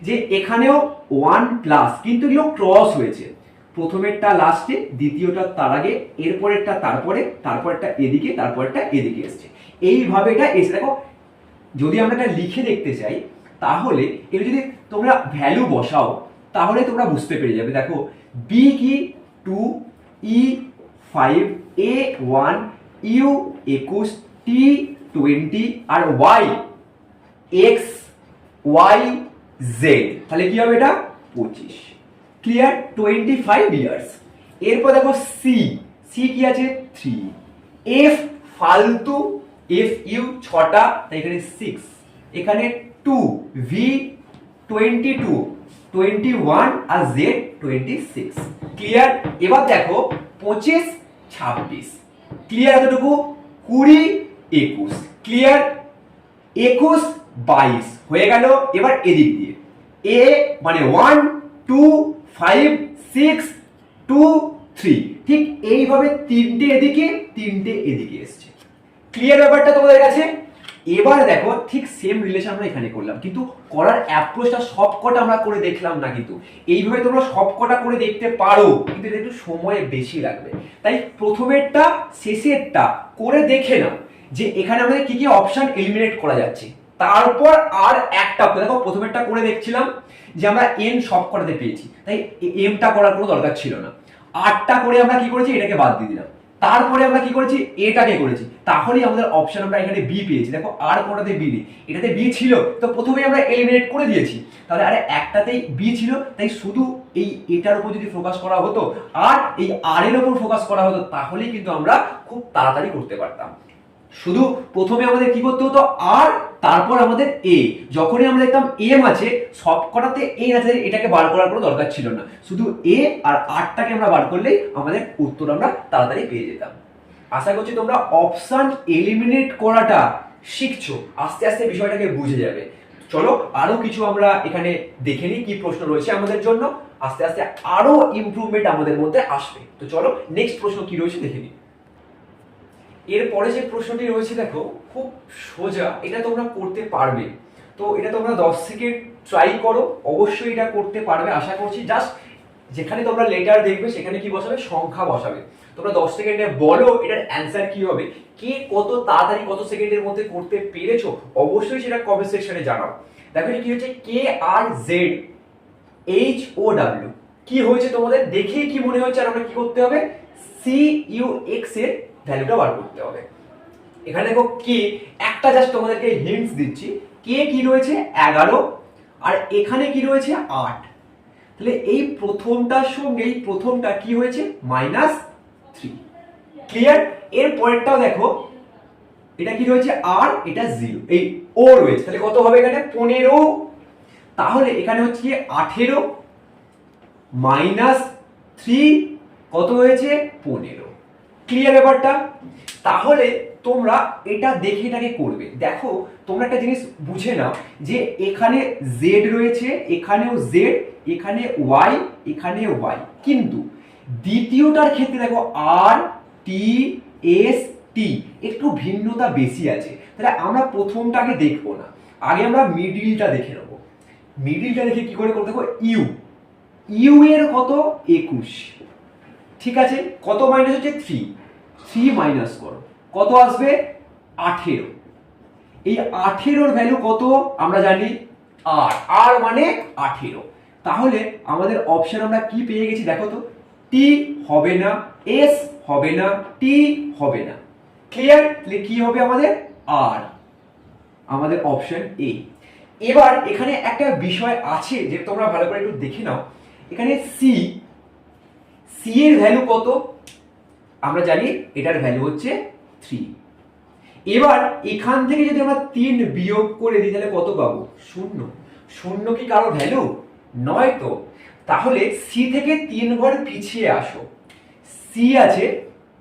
যে এখানেও ওয়ান প্লাস, কিন্তু এগুলো ক্রস হয়েছে। প্রথমেরটা লাস্টে, দ্বিতীয়টা তার আগে, এরপরেরটা তারপরে, তারপরটা এদিকে, তারপরটা এদিকে এসছে। এইভাবে এটা এসে। দেখো যদি আমরা এটা লিখে দেখতে চাই তাহলে এটা যদি তোমরা ভ্যালু বসাও তাহলে তোমরা বুঝতে পেরে যাবে। দেখো বি কি? 2, ই 5, এ 1, ইউ 21, টি 20 আর ওয়াই এক্স ওয়াই জেড। তাহলে কি হবে? এটা 25। Clear, 25 years. এরপর দেখো সি, সি কি আছে 3, এফ ফালতু, এফ ইউ 6টা, তাই এখানে 6, এখানে 2, ভি 22, 21 আর জেড 26। ক্লিয়ার। এবার দেখো 25 26, ক্লিয়ার এতটুকু, 20 21, ক্লিয়ার, 21 22 হয়ে গেল। এবার এদিক দিয়ে এ মানে 1 2 5 6 2 3, ঠিক এইভাবে তিনটে এদিকে তিনটে এদিকে এসছে। ক্লিয়ার ব্যাপারটা তোমাদের কাছে? এবার দেখো ঠিক সেম রিলেশন আমরা এখানে করলাম, কিন্তু করার অ্যাপ্রোচটা সবকটা আমরা করে দেখলাম না, কিন্তু এইভাবে তোমরা সবকটা করে দেখতে পারো, কিন্তু এটা একটু সময় বেশি লাগবে। তাই প্রথমেরটা শেষেরটা করে দেখে নাও যে এখানে আমাদের কি কি অপশন এলিমিনেট করা যাচ্ছে, তারপর আর একটা দেখো প্রথমেরটা করে দেখছিলাম যে আমরা এন সবকটাতে পেয়েছি, তাই এমটা করার কোনো দরকার ছিল না। 8টা করে আমরা কি করেছি, এটাকে বাদ দিয়ে দিলাম। তারপরে আমরা কি করেছি, এটাকে করেছি, তাহলেই আমাদের অপশন আমরা এখানে বি পেয়েছি। দেখো আর কোনটাতে বি নেই, এটাতে বি ছিল তো প্রথমেই আমরা এলিমিনেট করে দিয়েছি, তাহলে আরে একটাতেই বি ছিল, তাই শুধু এই এটার উপর যদি ফোকাস করা হতো আর এই আর এর উপর ফোকাস করা হতো, তাহলেই কিন্তু আমরা খুব তাড়াতাড়ি করতে পারতাম। শুধু প্রথমে আমাদের কি করতে হতো, আর তারপর আমাদের এ, যখনই আমরা দেখতাম এম আছে সবকটাতে এ আছে, এটাকে বার করার কোনো দরকার ছিল না, শুধু এ আর 8টাকে আমরা বার করলেই আমাদের উত্তর আমরা তাড়াতাড়ি পেয়ে যেতাম। আশা করছি তোমরা অপশন এলিমিনেট করাটা শিখছো, আস্তে আস্তে বিষয়টাকে বুঝে যাবে। চলো আরো কিছু আমরা এখানে দেখে নিই কি প্রশ্ন রয়েছে আমাদের জন্য, আস্তে আস্তে আরো ইমপ্রুভমেন্ট আমাদের মধ্যে আসবে। তো চলো নেক্সট প্রশ্ন কি রয়েছে দেখে নিই। এরপরে যে প্রশ্নটি রয়েছে দেখো খুব সোজা, এটা তোমরা করতে পারবে। তো এটা তোমরা 10 সেকেন্ড ট্রাই করো, অবশ্যই এটা করতে পারবে আশা করছি। জাস্ট যেখানে তোমরা লেটার দেখবে সেখানে কি বসাবে, সংখ্যা বসাবে। তোমরা 10 সেকেন্ডে বলো এটার অ্যান্সার কি হবে, কে কত তাড়াতাড়ি কত সেকেন্ডের মধ্যে করতে পেরেছো অবশ্যই সেটা কমেন্ট সেকশনে জানাও। দেখো কি হচ্ছে, কে আর জেড এইচ ও ডাব্লিউ, কি হয়েছে তোমাদের দেখে কি মনে হচ্ছে, আর আমরা কি করতে হবে, সি ইউ এক্স এর ভ্যালুটা বার করতে হবে। এখানে দেখো কে, একটা জাস্ট তোমাদেরকে হিন্টস দিচ্ছি, কে কি রয়েছে 11 আর এখানে কি রয়েছে 8, তাহলে এই প্রথমটার সঙ্গে এই প্রথমটা কি হয়েছে -3। ক্লিয়ার। এর পরেরটাও দেখো, এটা কি রয়েছে আর এটা 0, এই ও রয়েছে, তাহলে কত হবে এখানে 15, তাহলে এখানে হচ্ছে কি 18 -3 কত হয়েছে 15। ক্লিয়ার ব্যাপারটা? তাহলে তোমরা এটা দেখে এটাকে করবে। দেখো তোমরা একটা জিনিস বুঝে নাও যে এখানে জেড রয়েছে, এখানেও জেড, এখানে ওয়াই, এখানে ওয়াই, কিন্তু দ্বিতীয়টার ক্ষেত্রে দেখো আর টি এস টি একটু ভিন্নতা বেশি আছে। তাহলে আমরা প্রথমটাকে দেখবো না, আগে আমরা মিডিলটা দেখে নেবো। মিডিলটা দেখে কি করে করতে, দেখো ইউ, ইউ এর কত 21, ঠিক আছে, কত মাইনাস হচ্ছে 3, 3 মাইনাস করো কত আসবে 18। এই 18 এর ভ্যালু কত আমরা জানি আর, আর মানে 18। তাহলে আমাদের অপশন আমরা কি পেয়ে গেছি দেখো তো, টি হবে না, এস হবে না, টি হবে না। ক্লিয়ার? তাহলে কি হবে আমাদের আর, আমাদের অপশন এ। এবার এখানে একটা বিষয় আছে যে তোমরা ভালো করে একটু দেখে নাও, এখানে সি, সি এর ভ্যালু কত আমরা জানি, এটার ভ্যালু হচ্ছে 3। এবার এখান থেকে যদি আমরা 3 বিয়োগ করে দিই তাহলে কত পাবো, 0। 0 কি কারো ভ্যালু নয় তো? তাহলে সি থেকে 3 ঘর পিছিয়ে আসো। সি আছে,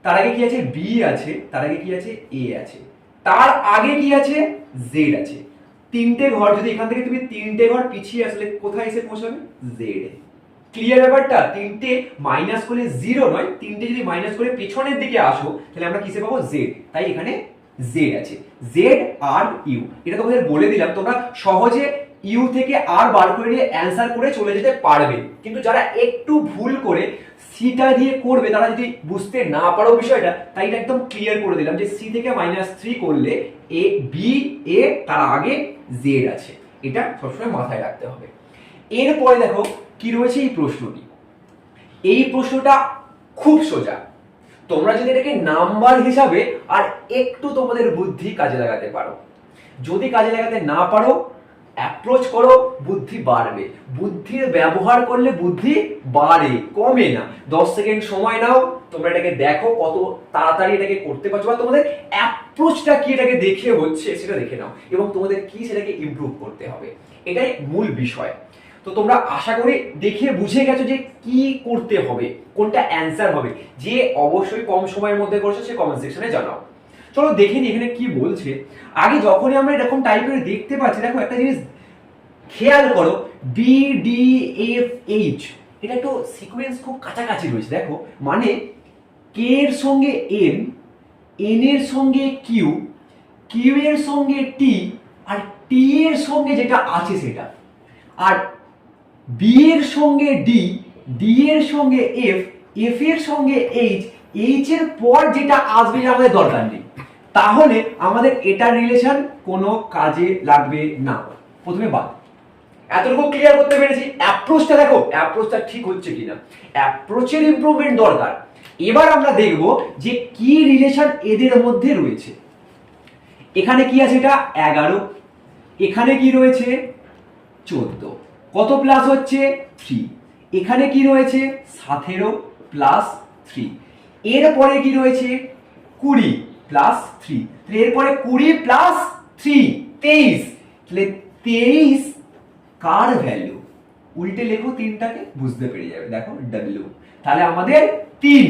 তার আগে কি আছে বি আছে, তার আগে কি আছে এ আছে, তার আগে কি আছে জেড আছে। 3টে ঘর যদি এখান থেকে তুমি 3টে ঘর পিছিয়ে আসলে কোথায় এসে পৌঁছাবে, জেড এ। ক্লিয়ার ব্যাপারটা? 3টে মাইনাস করলে 0 নয়, 3টে যদি মাইনাস করে পেছনের দিকে আসো তাহলে আমরা কিসে পাবো, জেড। তাই এখানে জেড আছে, জেড আর ইউ। এটা তোমাদের বলে দিলাম, তোমরা সহজে ইউ থেকে আর বার করে নিয়ে অ্যান্সার করে চলে যেতে পারবে। কিন্তু যারা একটু ভুল করে সিটা দিয়ে করবে, তারা যদি বুঝতে না পারো বিষয়টা, তাই এটা একদম ক্লিয়ার করে দিলাম যে সি থেকে -3 করলে এ বি এ, তার আগে জেড আছে, এটা সবসময় মাথায় রাখতে হবে। এরপরে দেখো কি রয়েছে এই প্রশ্নটি। এই প্রশ্নটা খুব সোজা, তোমরা যদি এটাকে নাম্বার হিসাবে আর একটু তোমাদের বুদ্ধি কাজে লাগাতে পারো, যদি কাজে লাগাতে না পারো অ্যাপ্রোচ করো, বুদ্ধি বাড়বে। বুদ্ধির ব্যবহার করলে বুদ্ধি বাড়ে, কমে না। 10 সেকেন্ড সময় নাও, তোমরা এটাকে দেখো কত তাড়াতাড়ি এটাকে করতে পারছো, বা তোমাদের অ্যাপ্রোচটা কি এটাকে দেখে হচ্ছে সেটা দেখে নাও, এবং তোমাদের কি সেটাকে ইমপ্রুভ করতে হবে, এটাই মূল বিষয়। তো তোমরা আশা করি দেখে বুঝে গেছো যে কি করতে হবে, কোনটা অ্যান্সার হবে। যে অবশ্যই কম সময়ের মধ্যে করছো সে কমেন্ট সেকশনে জানাও। চলো দেখে নি এখানে কি বলছে। আগে যখনই আমরা এরকম টাইপের দেখতে পাচ্ছি, দেখো একটা জিনিস খেয়াল করো, বি ডি এফ এইচ, এটা একটু সিকোয়েন্স খুব কাছাকাছি রয়েছে। দেখো মানে কে এর সঙ্গে এম, এন এর সঙ্গে কিউ, কিউ এর সঙ্গে টি, আর টি এর সঙ্গে যেটা আছে সেটা, আর বি এর সঙ্গে ডি, ডি এর সঙ্গে এফ, এফ এর সঙ্গে এইচ, এইচ এর পর যেটা আসবে আমাদের দরকার নেই। তাহলে আমাদের এটার রিলেশন কোনো কাজে লাগবে না, প্রথমে বাদ। এতটুকু ক্লিয়ার করতে পেরেছি। অ্যাপ্রোচটা দেখো, অ্যাপ্রোচটা ঠিক হচ্ছে কিনা, অ্যাপ্রোচের ইমপ্রুভমেন্ট দরকার। এবার আমরা দেখব যে কি রিলেশন এদের মধ্যে রয়েছে। এখানে কি আছে, এটা 11, এখানে কি রয়েছে 14, কত প্লাস হচ্ছে 3, এখানে কি রয়েছে 17 প্লাস 3, এরপরে কি রয়েছে 20 প্লাস 3, এরপরে 20 প্লাস 3 23, তাহলে 23 কার ভ্যালু, উল্টে লেখো তিনটাকে, বুঝতে পেরে যাবে। দেখো ডব্লিউ, তাহলে আমাদের 3,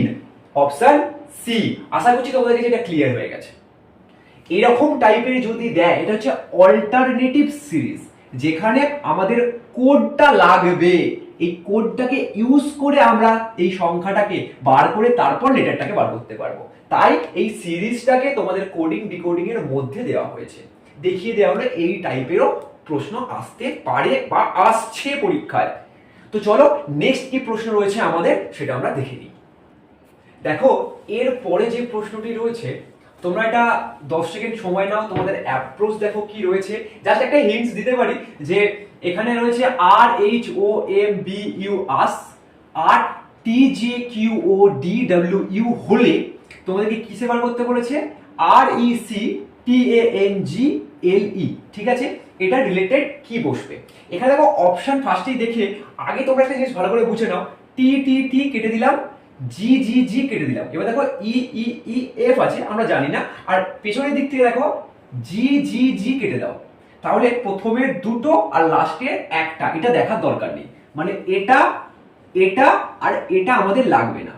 অপশন সি। আশা করছি তোমাদের কাছে এটা ক্লিয়ার হয়ে গেছে। এরকম টাইপের যদি দেয়, এটা হচ্ছে অল্টারনেটিভ সিরিজ, যেখানে আমাদের কোডটা লাগবে। এই কোডটাকে ইউজ করে আমরা এই সংখ্যাটাকে বার করে তারপর লেটারটাকে বার করতে পারবো। তাই এই সিরিজটাকে তোমাদের কোডিং ডিকোডিং এর মধ্যে দেওয়া হয়েছে, দেখিয়ে দেওয়া হলো এই টাইপেরও প্রশ্ন আসতে পারে বা আসছে পরীক্ষায়। তো চলো নেক্সট কি প্রশ্ন রয়েছে আমাদের সেটা আমরা দেখে নিই। দেখো এর পরে যে প্রশ্নটি রয়েছে, তোমরা এটা 10 সেকেন্ড সময় নাও, তোমাদের অ্যাপ্রোচ দেখো কি রয়েছে। জাস্ট একটা হিন্টস দিতে পারি যে এখানে রয়েছে R H O M B U S, আর T G Q O D W U হলে তোমাদেরকে কিসে বার করতে বলেছে, আর E C T A N G এল ই। ঠিক আছে, এটা রিলেটেড কি বসবে। এখানে দেখো অপশন ফার্স্টেই দেখে আগে তোমরা একটা জিনিস ভালো করে বুঝে নাও, টি টি টি কেটে দিলাম, জি জি জি কেটে দিলাম। এবার দেখো ই ই ই এফ আছে, আমরা জানি না, আর পেছনের দিক থেকে দেখো জি জি জি কেটে দাও। তাহলে প্রথমের দুটো আর লাস্টের একটা, এটা দেখার দরকার নেই। মানে এটা, এটা আর এটা আমাদের লাগবে না।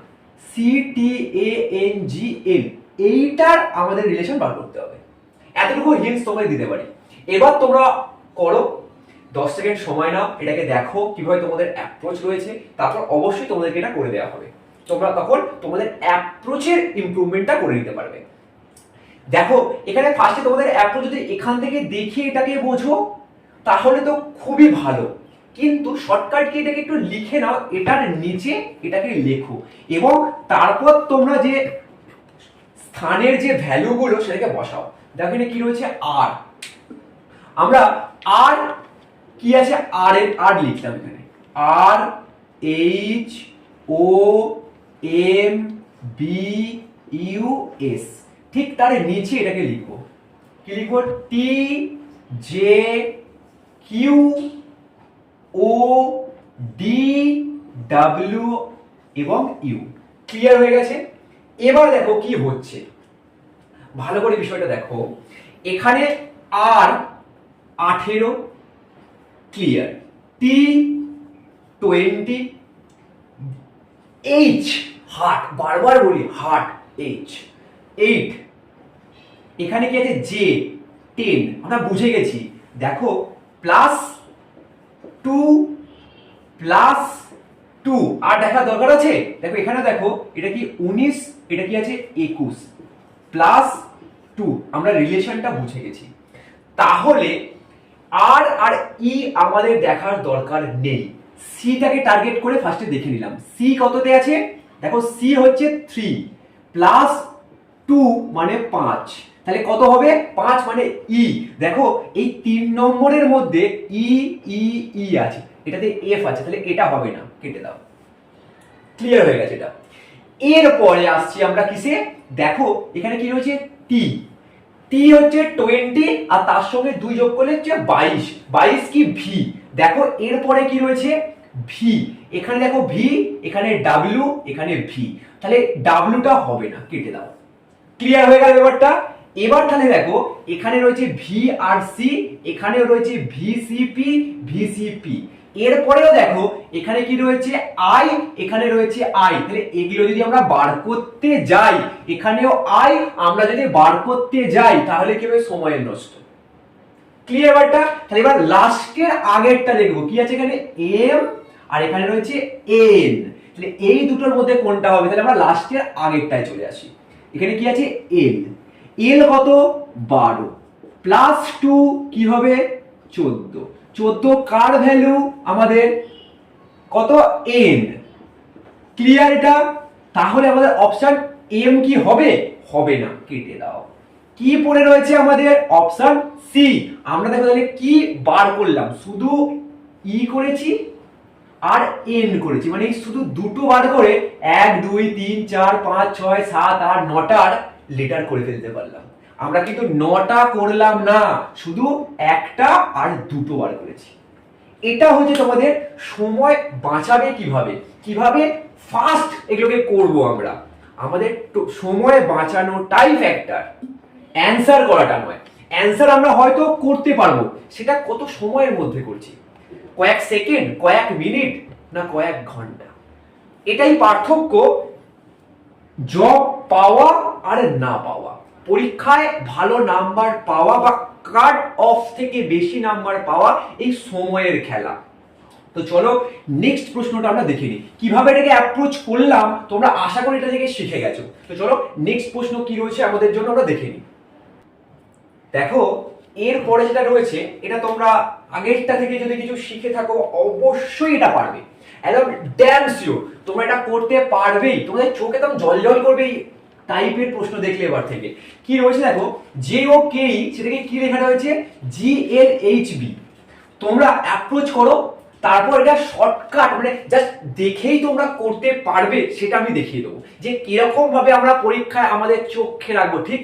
C T A N G এল, এইটার আমাদের রিলেশন বার করতে হবে। এতটুকু হিন্টস তোমাকে দিতে পারি। এবার তোমরা করো, 10 সেকেন্ড সময় নাও, এটাকে দেখো কিভাবে তোমাদের অ্যাপ্রোচ রয়েছে, তারপর অবশ্যই তোমাদেরকে এটা করে দেওয়া হবে। তোমরা তখন তোমাদের অ্যাপ্রোচের ইমপ্রুভমেন্টটা করে নিতে পারবে। দেখো এখানে ফার্স্টে তোমাদের অ্যাপ্রোচ যদি এখান থেকে দেখে এটাকে বোঝো তাহলে তো খুবই ভালো, কিন্তু শর্টকাট কি এটাকে একটু লিখে নাও, এটার নিচে এটাকে লেখো, এবং তারপর তোমরা যে স্থানের যে ভ্যালুগুলো সেটাকে বসাও। দেখো এখানে কি রয়েছে আর, আমরা আর কি আছে, আর এর আর লিখলাম এখানে, R H O M B U S. ঠিক তার নিচে এটাকে লিখবো, কি লিখবো, T J Q O D W এবং ইউ। ক্লিয়ার হয়ে গেছে। এবার দেখো কি হচ্ছে, ভালো করে বিষয়টা দেখো। এখানে আর 18, ক্লিয়ার, টি 20, এইচ হার্ট, বারবার বলি হার্ট, এইচ 8, এখানে কি আছে জে 10, আমরা বুঝে গেছি। দেখো প্লাস 2 প্লাস 2, আর দেখার দরকার আছে। দেখো এখানে দেখো এটা কি 19, এটা কি আছে 21 প্লাস 2, আমরা রিলেশনটা বুঝে গেছি। তাহলে আর আর ই আমাদের দেখার দরকার নেই, সিটাকে টার্গেট করে ফার্স্টে দেখে নিলাম। সি কততে আছে, দেখো সি হচ্ছে 3 প্লাস 2 মানে 5, তাহলে কত হবে 5 মানে ই। দেখো এই 3 নম্বরের মধ্যে ই ই ই আছে, এটাতে এফ আছে, তাহলে এটা হবে না, কেটে দাও। ক্লিয়ার হয়ে গেছে এটা। এরপরে আসছি আমরা কিসে, দেখো এখানে কি রয়েছে টি, টি হচ্ছে 20 আর তার সঙ্গে 2 যোগ করলে হচ্ছে 22, 22 কি ভি। দেখো এরপরে কি রয়েছে ভি, এখানে দেখো ভি, এখানে ডাব্লিউ, এখানে ভি, তাহলে ডাব্লিউটা হবে না, কেটে দাও। ক্লিয়ার হয়ে গেল ব্যাপারটা। এবার তাহলে দেখো এখানে রয়েছে ভি আর সি, এখানেও রয়েছে ভিসিপি, ভিসিপি, এরপরেও দেখো এখানে কি রয়েছে আই, এখানে রয়েছে আই, তাহলে এগুলো যদি আমরা বার করতে যাই, এখানেও আই আমরা যদি বার করতে যাই তাহলে কি হবে সময়ের নষ্ট। ক্লিয়ার ব্যাপারটা। তাহলে এবার লাস্টের আগেরটা দেখবো কি আছে, এখানে এম আর এখানে রয়েছে এন, তাহলে এই দুটোর মধ্যে কোনটা হবে, তাহলে আমরা লাস্টের আগেরটায় চলে আসি। এখানে কি আছে এল, এল কত 12 প্লাস 2 কি হবে 14, 14 কার ভ্যালু আমাদের কত এন। ক্লিয়ার এটা। তাহলে আমাদের অপশন এম কি হবে, হবে না, কেটে দাও। কি পড়ে রয়েছে আমাদের অপশন সি। আমরা দেখো তাহলে কি বার করলাম, শুধু ই করেছি আর এন করেছি, মানে শুধু দুটো বার করে 1 2 3 4 5 6 7 8 9টার লেটার করে ফেলতে পারলাম। আমরা কিন্তু 9টা করলাম না, শুধু একটা আর দুটো বার করেছি। এটা হচ্ছে তোমাদের সময় বাঁচাবে কিভাবে, কিভাবে ফাস্ট এগুলোকে করব আমরা। আমাদের সময় বাঁচানোটাই ফ্যাক্টর, অ্যানসার করাটা নয়। অ্যানসার আমরা হয়তো করতে পারবো, সেটা কত সময়ের মধ্যে করছি, কয়েক সেকেন্ড, কয়েক মিনিট, না কয়েক ঘন্টা। এটাই পার্থক্য জব পাওয়া আর না পাওয়া। পরীক্ষায় ভালো নাম্বার পাওয়া বা কাট অফ থেকে বেশি নাম্বার পাওয়া এই সময়ের খেলা। তো চলো নেক্সট প্রশ্নটা আমরা দেখে নিই, কিভাবে এটাকে অ্যাপ্রোচ করলাম তোমরা আশা করি এটা থেকে শিখে গেছো। তো চলো নেক্সট প্রশ্ন কি রয়েছে আমাদের জন্য আমরা দেখে নিই। দেখো এরপরে যেটা রয়েছে, এটা তোমরা আগেরটা থেকে যদি কিছু শিখে থাকো অবশ্যই এটা পারবে, একদম ড্যাম শিওর তোমরা এটা করতে পারবেই। তোমাদের চোখে একদম জল জল করবে এই টাইপের প্রশ্ন দেখলে। এবার থেকে কি রয়েছে দেখো, জে ও কে ই, সেটাকে কি লেখা রয়েছে জি এল এইচ বি। তোমরা অ্যাপ্রোচ করো, তারপর এটা শর্টকাট মানে জাস্ট দেখেই তোমরা করতে পারবে সেটা আমি দেখিয়ে দেবো, যে কিরকম ভাবে আমরা পরীক্ষায় আমাদের চোখে রাখবো, ঠিক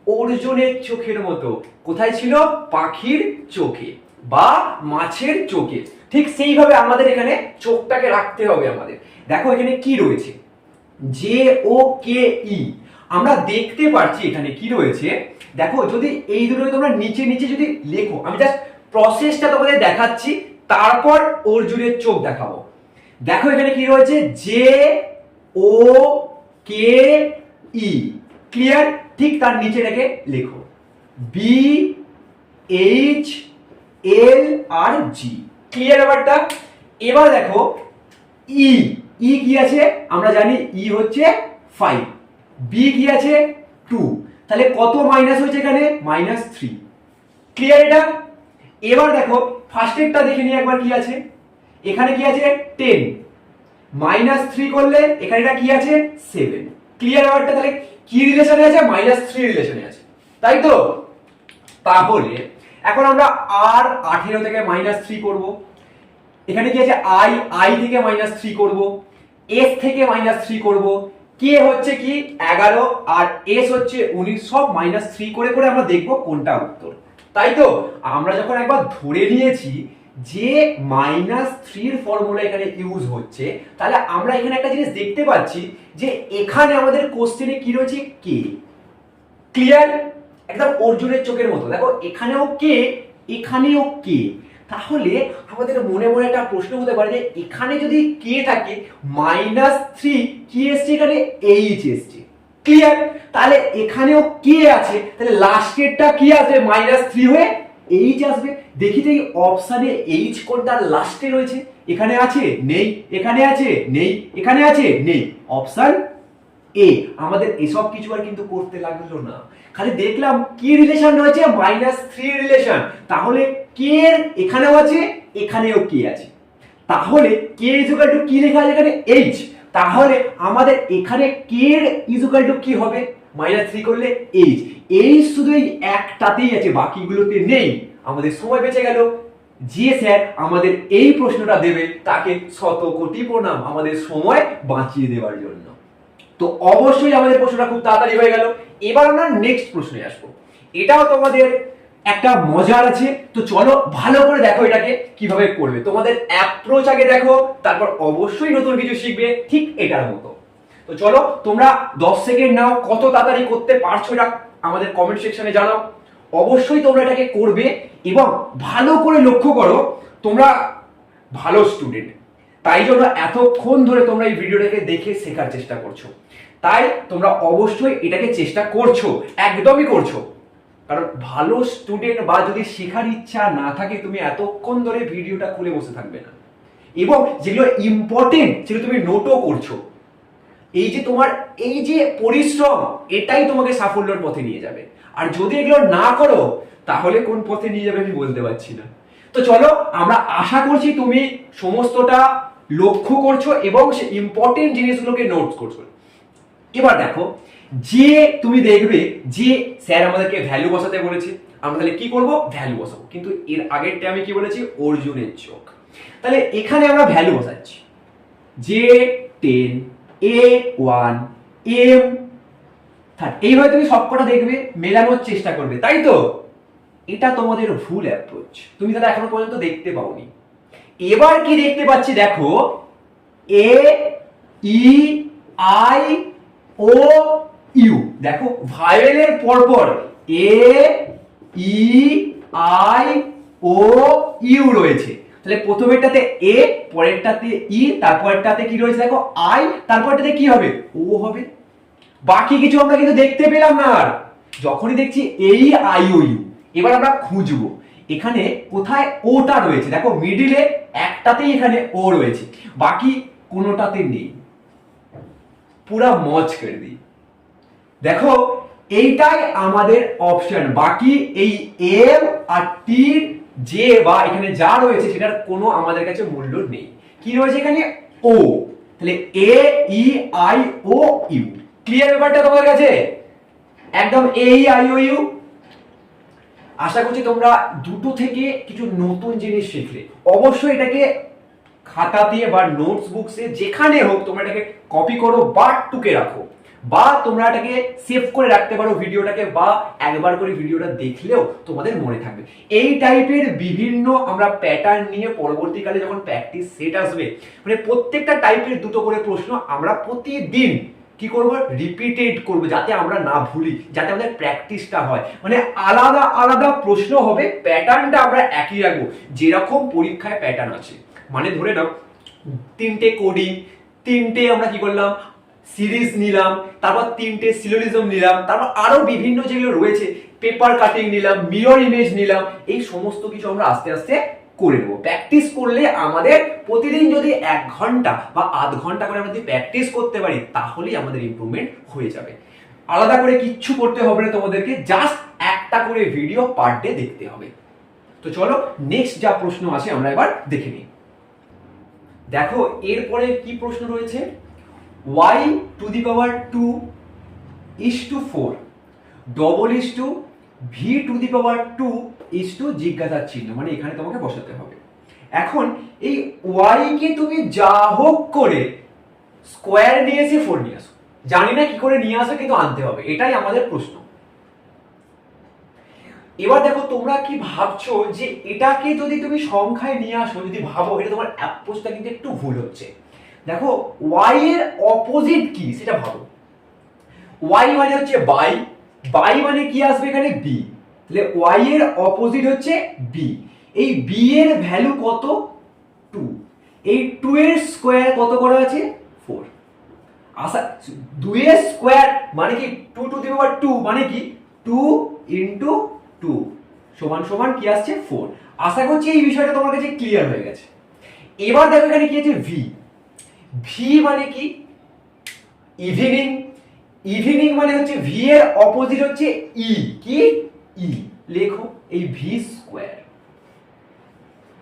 অর্জুনের চোখের মতো। কোথায় ছিল, পাখির চোখে বা মাছের চোখে, ঠিক সেইভাবে আমাদের এখানে চোখটাকে রাখতে হবে আমাদের। দেখো এখানে কি রয়েছে জে ও কে ই, আমরা দেখতে পাচ্ছি এখানে কি রয়েছে। দেখো যদি এই দুটো তোমরা নিচে নিচে যদি লেখো, আমি জাস্ট প্রসেসটা তোমাদের দেখাচ্ছি, তারপর অর্জুনের চোখ দেখাবো। দেখো এখানে কি রয়েছে জে ও কে ই, ক্লিয়ার। ঠিক তার নিচে রেখে লেখো বি এইচ এল আর জি, ক্লিয়ার ব্যাপারটা। এবার দেখো ই, ই কি আছে আমরা জানি ই হচ্ছে 5, বি কি আছে 2, তাহলে কত মাইনাস হয়েছে এখানে -3, ক্লিয়ার এটা। এবার দেখো ফার্স্টেরটা দেখে নিই একবার কি আছে, এখানে কি আছে 10, -3 করলে এখানে এটা কি আছে 7, ক্লিয়ার ব্যাপারটা। তাহলে কি রিলেশনে আছে, -3 রিলেশনে আছে, তাই তো। তাহলে এখন আমরা আর 18 থেকে -3 করব, এখানে কি আছে আই, আই থেকে -3 করব, এস থেকে -3 করব, কে হচ্ছে কি 11 আর এস হচ্ছে 19, সব -3 করে করে আমরা দেখব কোনটা উত্তর, তাই তো। আমরা যখন একবার ধরে নিয়েছি যে -3 ফর্মুলা এখানে ইউজ হচ্ছে, তাহলে আমরা এখানে একটা জিনিস দেখতে পাচ্ছি যে এখানে আমাদের কোশ্চেনে কি রয়েছে কে, ক্লিয়ার, একদম অর্জুনের চোখের মতো। দেখো এখানেও কে, এখানেও কে, তাহলে আমাদের মনে মনে একটা প্রশ্ন হতে পারে যে এখানে যদি কে থাকে -3 কি এসছে, এখানে এইচ এসছে, ক্লিয়ার। তাহলে এখানেও কে আছে, তাহলে লাস্টেরটা কি আসবে -3 হয়ে এইচ আসবে। দেখি তো এই অপশনে এইচ কোনটা লাস্টে রয়েছে, এখানে আছে নেই, এখানে আছে নেই, এখানে আছে নেই, অপশন এ। আমাদের এসব কিছু আর কিন্তু করতে লাগলো না, খালি দেখলাম কি রিলেশন রয়েছে -3 রিলেশন। তাহলে কে এখানেও আছে, এখানেও কে আছে, তাহলে কে ইকুয়াল টু কি লেখা আছে এখানে এইচ। তাহলে আমাদের এখানে কে ইকুয়াল টু কি হবে, -3 করলে এইচ। এইচ শুধু এই একটাতেই আছে, বাকিগুলোতে নেই। আমাদের সময় বেঁচে গেল। যে স্যার আমাদের এই প্রশ্নটা দেবে তাকে শত কোটি প্রণাম আমাদের সময় বাঁচিয়ে দেওয়ার জন্য। তো অবশ্যই আমাদের প্রশ্নটা খুব তাড়াতাড়ি হয়ে গেল। এবার আমরা নেক্সট প্রশ্নে আসবো। এটাও তোমাদের একটা মজার আছে। তো চলো ভালো করে দেখো এটাকে কিভাবে করবে। তোমাদের অ্যাপ্রোচ আগে দেখো, তারপর অবশ্যই নতুন কিছু শিখবে ঠিক এটার মতো। তো চলো তোমরা 10 সেকেন্ড নাও, কত তাড়াতাড়ি করতে পারছো এটা আমাদের কমেন্ট সেকশনে জানাও। অবশ্যই তোমরা এটাকে করবে এবং ভালো করে লক্ষ্য করো, তোমরা ভালো স্টুডেন্ট, তাই জন্য এতক্ষণ ধরে তোমরা এই ভিডিওটাকে দেখে শেখার চেষ্টা করছো। তাই তোমরা অবশ্যই এটাকে চেষ্টা করছো, একদমই করছো। কারণ ভালো স্টুডেন্ট বা যদি শেখার ইচ্ছা না থাকে, তুমি এতক্ষণ ধরে ভিডিওটা খুলে বসে থাকবে না। এবং যেগুলো ইম্পর্টেন্ট সেগুলো তুমি নোটও করছো। এই যে তোমার এই যে পরিশ্রম, এটাই তোমাকে সাফল্যের পথে নিয়ে যাবে। আর যদি এগুলো না করো, তাহলে কোন পথে নিয়ে যাবে আমি বলতে পারছি না। তো চলো, আমরা আশা করছি তুমি সমস্তটা লক্ষ্য করছো এবং সে ইম্পর্টেন্ট জিনিসগুলোকে নোট করছো। এবার দেখো, যে তুমি দেখবে যে স্যার আমাদেরকে ভ্যালু বসাতে বলেছে, আমরা তাহলে কি করব, ভ্যালু বসাবো। কিন্তু এর আগেরটা আমি কি বলেছি, অর্জুনের চোখ। তাহলে এখানে আমরা ভ্যালু বসাচ্ছি, যে 10, A1, M 30। এইভাবে তুমি সবকটা দেখবে, মেলানোর চেষ্টা করবে, তাই তো? এটা তোমাদের ভুল অ্যাপ্রোচ, তুমি তাহলে এখনো পর্যন্ত দেখতে পাওনি। এবার কি দেখতে পাচ্ছি দেখো, A E I O U। দেখো ভাইয়েলের পরপর A E I O U রয়েছে। তাহলে প্রথমেরটাতে A, পরেরটাতে E, তারপরেরটাতে কি রয়েছে দেখো I, তারপরটাতে কি হবে, O হবে। বাকি কিছু আমরা কিন্তু দেখতে পেলাম না। আর যখনই দেখছি এই আই ও ইউ, এবার আমরা খুঁজবো এখানে কোথায় ওটা রয়েছে। দেখো মিডিলে একটাতেই এখানে ও রয়েছে, বাকি কোনোটাতে নেই। পুরা মজ করে দিই। দেখো এইটাই আমাদের অপশন, বাকি এই এম আর টি যে বা এখানে যা রয়েছে সেটার কোনো আমাদের কাছে মূল্য নেই। কি রয়েছে এখানে, ও। তাহলে A E I O U. Clear ব্যাপারটা তোমাদের কাছে? একদম এ ই আই ও ইউ। আশা করছি তোমরা দুটো থেকে কিছু নতুন জিনিস শিখলে। অবশ্যই এটাকে খাতা দিয়ে বা নোটস বুকসে যেখানে হোক তোমরা এটাকে কপি করো বা টুকে রাখো, বা তোমরা এটাকে সেভ করে রাখতে পারো ভিডিওটাকে, বা একবার করে ভিডিওটা দেখলেও তোমাদের মনে থাকবে। এই টাইপের বিভিন্ন আমরা প্যাটার্ন নিয়ে পরবর্তীকালে যখন প্র্যাকটিস সেট আসবে, মানে প্রত্যেকটা টাইপের দুটো করে প্রশ্ন আমরা প্রতিদিন কি করব, রিপিটেড করব, যাতে আমরা না ভুলি, যাতে আমাদের প্র্যাকটিসটা হয়। মানে আলাদা আলাদা প্রশ্ন হবে, প্যাটার্নটা আমরা একই রাখবো যেরকম পরীক্ষায় প্যাটার্ন আছে। মানে ধরে নাও 3টে কোডিং, 3টে আমরা কি করলাম সিরিজ নিলাম, তারপর 3টে সিলোজিজম নিলাম, তারপর আরো বিভিন্ন যেগুলো রয়েছে পেপার কাটিং নিলাম, মিরর ইমেজ নিলাম, এই সমস্ত কিছু আমরা আস্তে আস্তে করে নেবো। প্র্যাকটিস করলে আমাদের প্রতিদিন যদি 1 ঘন্টা বা আধ ঘন্টা করে আমরা যদি প্র্যাকটিস করতে পারি, তাহলেই আমাদের ইমপ্রুভমেন্ট হয়ে যাবে। আলাদা করে কিচ্ছু করতে হবে না তোমাদেরকে, জাস্ট একটা করে ভিডিও পার ডে দেখতে হবে। তো চলো নেক্সট যা প্রশ্ন আছে আমরা এবার দেখে নিই। দেখো এরপরে কি প্রশ্ন রয়েছে, y to the power 2 is to 4 double is to v to the power 2 is to জিজ্ঞাসার চিহ্ন, মানে এখানে তোমাকে বসাতে হবে। এখন এই y কে তুমি যা হোক করে স্কোয়ার নিয়ে এসে 4 নিয়ে আসো, জানি না কি করে নিয়ে আসো, কিন্তু আনতে হবে, এটাই আমাদের প্রশ্ন। এবার দেখো তোমরা কি ভাবছো যে এটাকে যদি তুমি সংখ্যায় নিয়ে আসো, যদি ভাবো, এটা তোমার অ্যাপ্রোচটা কিন্তু একটু ভুল হচ্ছে। দেখো y এর অপোজিট কি সেটা ভাবো। y মানে হচ্ছে বাই, বাই মানে কি আসবে এখানে, b। তাহলে y এর অপোজিট হচ্ছে b। এই b এর ভ্যালু কত, 2। এই 2 এর স্কয়ার কত করা আছে, 4। আচ্ছা 2 এর স্কয়ার মানে কি 2 টু দি পাওয়ার 2 মানে কি 2 ইনটু 2 সমান সমান কি আসছে, 4। আশা করছি এই বিষয়টা তোমার কাছে ক্লিয়ার হয়ে গেছে। এবার দেখো এখানে কি আছে, v। v মানে কি, ইভিনিং। ইভিনিং মানে হচ্ছে v এর অপোজিট হচ্ছে e, কি e। লেখো এই v স্কয়ার।